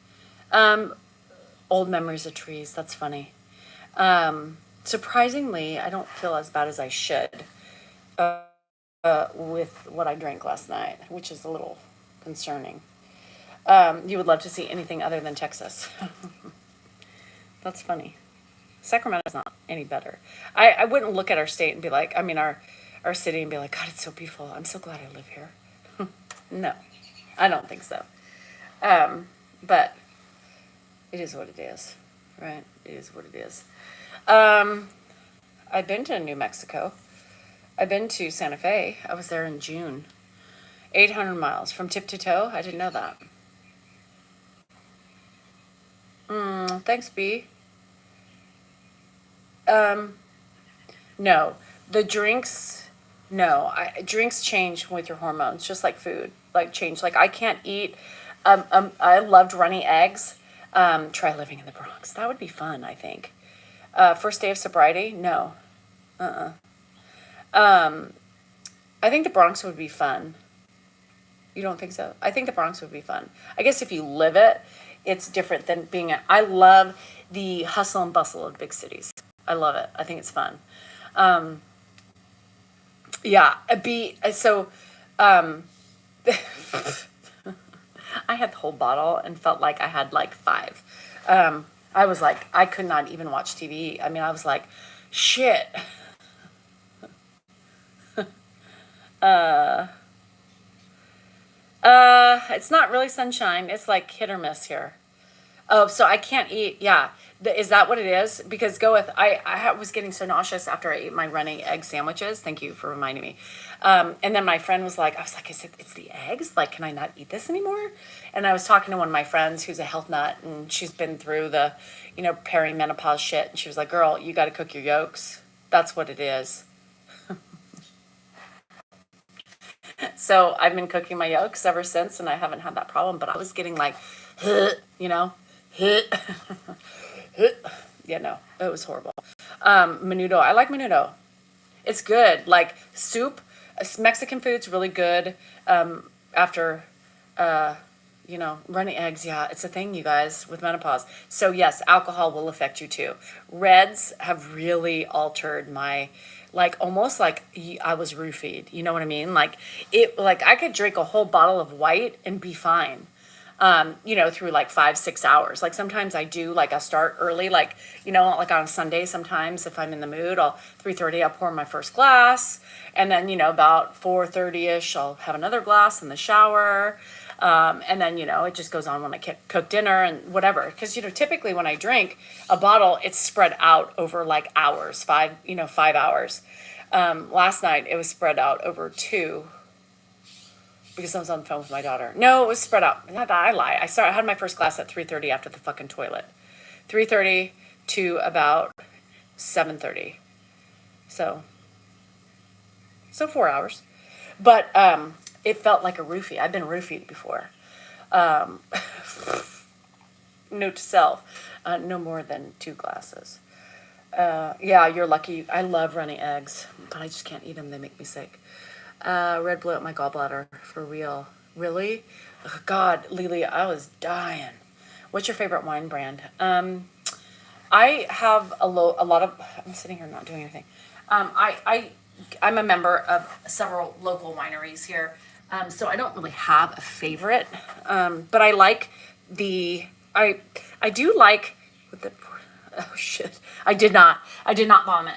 old memories of trees. That's funny. Surprisingly, I don't feel as bad as I should with what I drank last night, which is a little concerning. You would love to see anything other than Texas. That's funny. Sacramento's not any better. I wouldn't look at our state and be like, our city and be like, God, it's so beautiful. I'm so glad I live here. No, I don't think so. But it is what it is, right? It is what it is. I've been to New Mexico. I've been to Santa Fe. I was there in June. 800 miles from tip to toe. I didn't know that. Thanks, B. No, the drinks, no, drinks change with your hormones, just like food, like change. Like I can't eat, I loved runny eggs. Try living in the Bronx. That would be fun, I think. First day of sobriety? No. I think the Bronx would be fun. You don't think so? I think the Bronx would be fun. I guess if you live it, it's different than I love the hustle and bustle of big cities. I love it. I think it's fun. Yeah, I had the whole bottle and felt like I had like 5. I was like, I could not even watch TV. I mean, I was like, shit. It's not really sunshine. It's like hit or miss here. Oh, so I can't eat. Yeah. Is that what it is? Because I was getting so nauseous after I ate my running egg sandwiches. Thank you for reminding me. And then my friend was like, is it's the eggs? Like, can I not eat this anymore? And I was talking to one of my friends who's a health nut and she's been through the, perimenopause shit. And she was like, girl, you got to cook your yolks. That's what it is. So I've been cooking my yolks ever since and I haven't had that problem, but I was getting like, yeah, no, it was horrible. Menudo, I like menudo. It's good. Like soup, Mexican food's really good. After, running eggs. Yeah, it's a thing, you guys, with menopause. So yes, alcohol will affect you too. Reds have really altered my, almost like I was roofied. You know what I mean? Like I could drink a whole bottle of white and be fine. Through 5-6 hours. Like sometimes I do, I'll start early, like on a Sunday, sometimes if I'm in the mood, 3:30, I'll pour my first glass. And then, about 4:30ish, I'll have another glass in the shower. And then, it just goes on when I cook dinner and whatever. Cause, typically when I drink a bottle, it's spread out over hours, 5 hours. Last night it was spread out over 2, because I was on the phone with my daughter. No, it was spread out. Not that I lie. I had my first glass at 3:30 after the fucking toilet. 3:30 to about 7:30. So 4 hours. But it felt like a roofie. I've been roofied before. Note to self, no more than 2 glasses. Yeah, you're lucky. I love runny eggs, but I just can't eat them. They make me sick. Red blew up my gallbladder, for real. Really? Oh, God, Lily, I was dying. What's your favorite wine brand? I have a lot of. I'm sitting here not doing anything. I'm a member of several local wineries here, so I don't really have a favorite. But I like I do like. Oh shit! I did not vomit.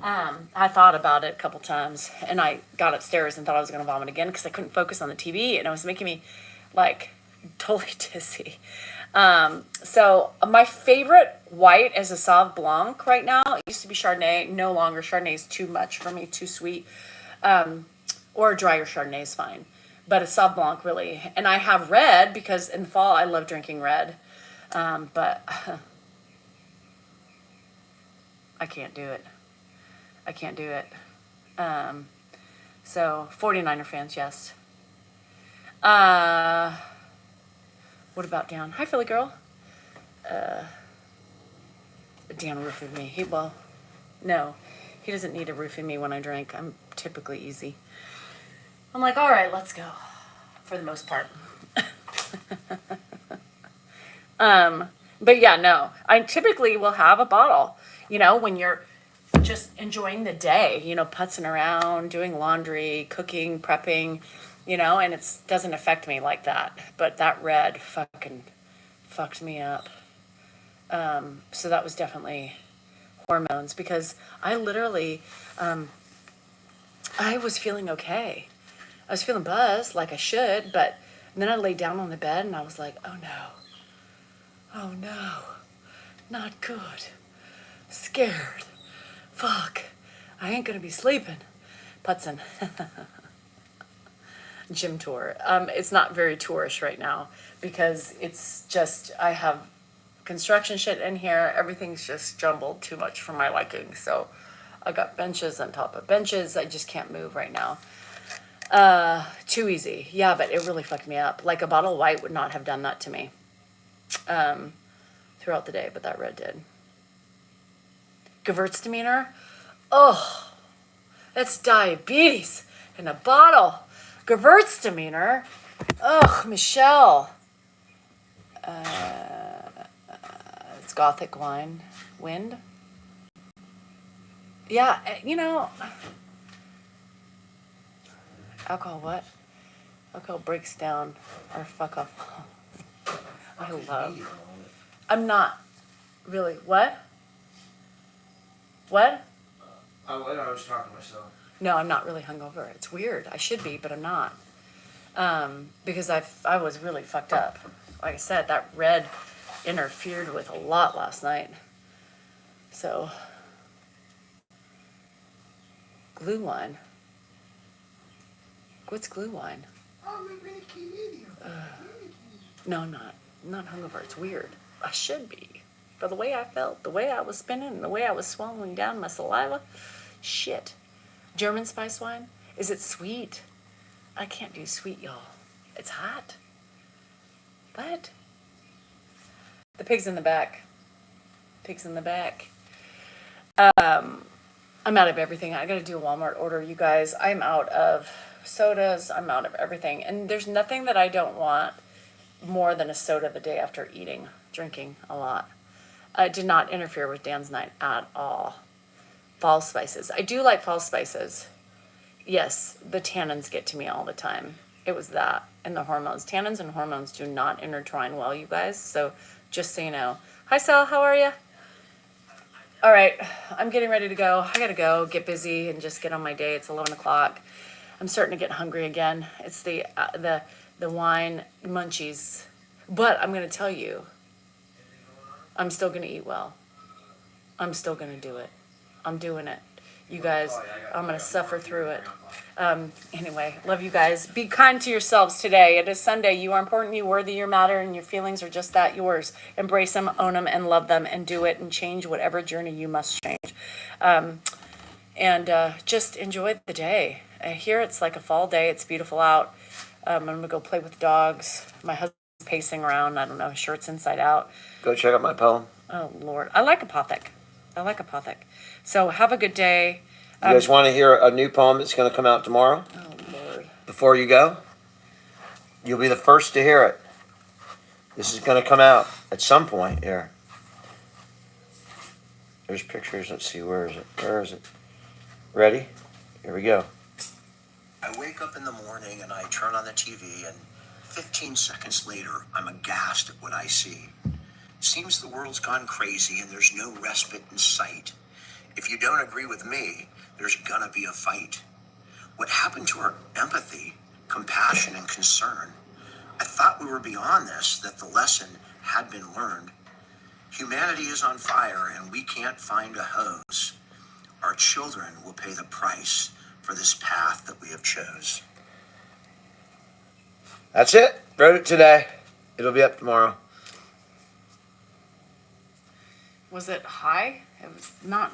I thought about it a couple times, and I got upstairs and thought I was going to vomit again because I couldn't focus on the TV, and it was making me totally dizzy. So my favorite white is a Sauv Blanc right now. It used to be Chardonnay, no longer. Chardonnay is too much for me, too sweet. or a drier Chardonnay is fine. But a Sauv Blanc really, and I have red because in the fall I love drinking red. But I can't do it. I can't do it. So 49er fans, yes. What about Dan? Hi, Philly girl. Dan roofied me. No, he doesn't need to roofie me when I drink. I'm typically easy. I'm like, all right, let's go. For the most part. But yeah, no. I typically will have a bottle, when you're just enjoying the day, putzing around, doing laundry, cooking, prepping, and it doesn't affect me like that. But that red fucking fucked me up. So that was definitely hormones because I literally, I was feeling okay. I was feeling buzzed like I should, but then I laid down on the bed and I was like, oh no, not good, scared, fuck, I ain't gonna be sleeping. Putzin. Gym tour. It's not very tourish right now because it's just, I have construction shit in here. Everything's just jumbled too much for my liking. So I got benches on top of benches. I just can't move right now. Too easy. Yeah, but it really fucked me up. Like a bottle of white would not have done that to me throughout the day, but that red did. Gewürztraminer. Oh, that's diabetes in a bottle. Gewürztraminer. Ugh, Michelle. It's Gothic wine. Wind. Yeah, alcohol what? Alcohol breaks down or fuck off. I'm not really. What? What? I was talking to myself. No, I'm not really hungover. It's weird. I should be, but I'm not. Because I was really fucked up. Like I said, that red interfered with a lot last night. So, glue wine. What's glue wine? No, I'm not. I'm not hungover. It's weird. I should be. For the way I felt, the way I was spinning, and the way I was swallowing down my saliva. Shit. German spice wine? Is it sweet? I can't do sweet, y'all. It's hot. What? The pig's in the back. Pig's in the back. I'm out of everything. I gotta do a Walmart order, you guys. I'm out of sodas. I'm out of everything. And there's nothing that I don't want more than a soda the day after drinking a lot. It did not interfere with Dan's night at all. Fall spices. I do like fall spices. Yes, the tannins get to me all the time. It was that and the hormones. Tannins and hormones do not intertwine well, you guys. So just so you know. Hi, Sal. How are you? All right. I'm getting ready to go. I got to go get busy and just get on my day. It's 11 o'clock. I'm starting to get hungry again. It's the wine munchies. But I'm going to tell you, I'm still going to eat well. I'm still going to do it. I'm doing it. You guys, I'm going to suffer through it. Anyway, love you guys. Be kind to yourselves today. It is Sunday. You are important, you worthy, you matter, and your feelings are just that, yours. Embrace them, own them, and love them, and do it, and change whatever journey you must change. Just enjoy the day. Here it's like a fall day. It's beautiful out. I'm going to go play with the dogs. My husband's pacing around. I don't know, his shirt's inside out. Go check out my poem. Oh, Lord. I like Apothic. So have a good day. You guys want to hear a new poem that's going to come out tomorrow? Oh, Lord. Before you go? You'll be the first to hear it. This is going to come out at some point here. There's pictures. Let's see. Where is it? Ready? Here we go. I wake up in the morning and I turn on the TV, and 15 seconds later, I'm aghast at what I see. Seems the world's gone crazy and there's no respite in sight. If you don't agree with me, there's gonna be a fight. What happened to our empathy, compassion, and concern? I thought we were beyond this, that the lesson had been learned. Humanity is on fire and we can't find a hose. Our children will pay the price for this path that we have chose. That's it. Wrote it today. It'll be up tomorrow. Was it high? It was not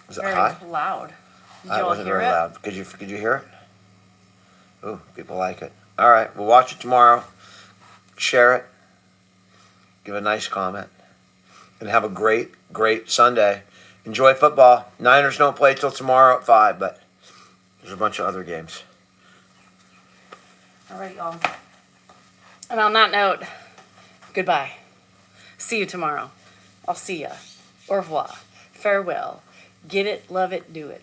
Was it very high? loud. Did It you all wasn't hear very it? loud. Could you hear it? Ooh, people like it. All right, we'll watch it tomorrow. Share it. Give a nice comment. And have a great, great Sunday. Enjoy football. Niners don't play till tomorrow at 5, but there's a bunch of other games. All right, y'all. And on that note, goodbye. See you tomorrow. I'll see ya. Au revoir. Farewell. Get it, love it, do it.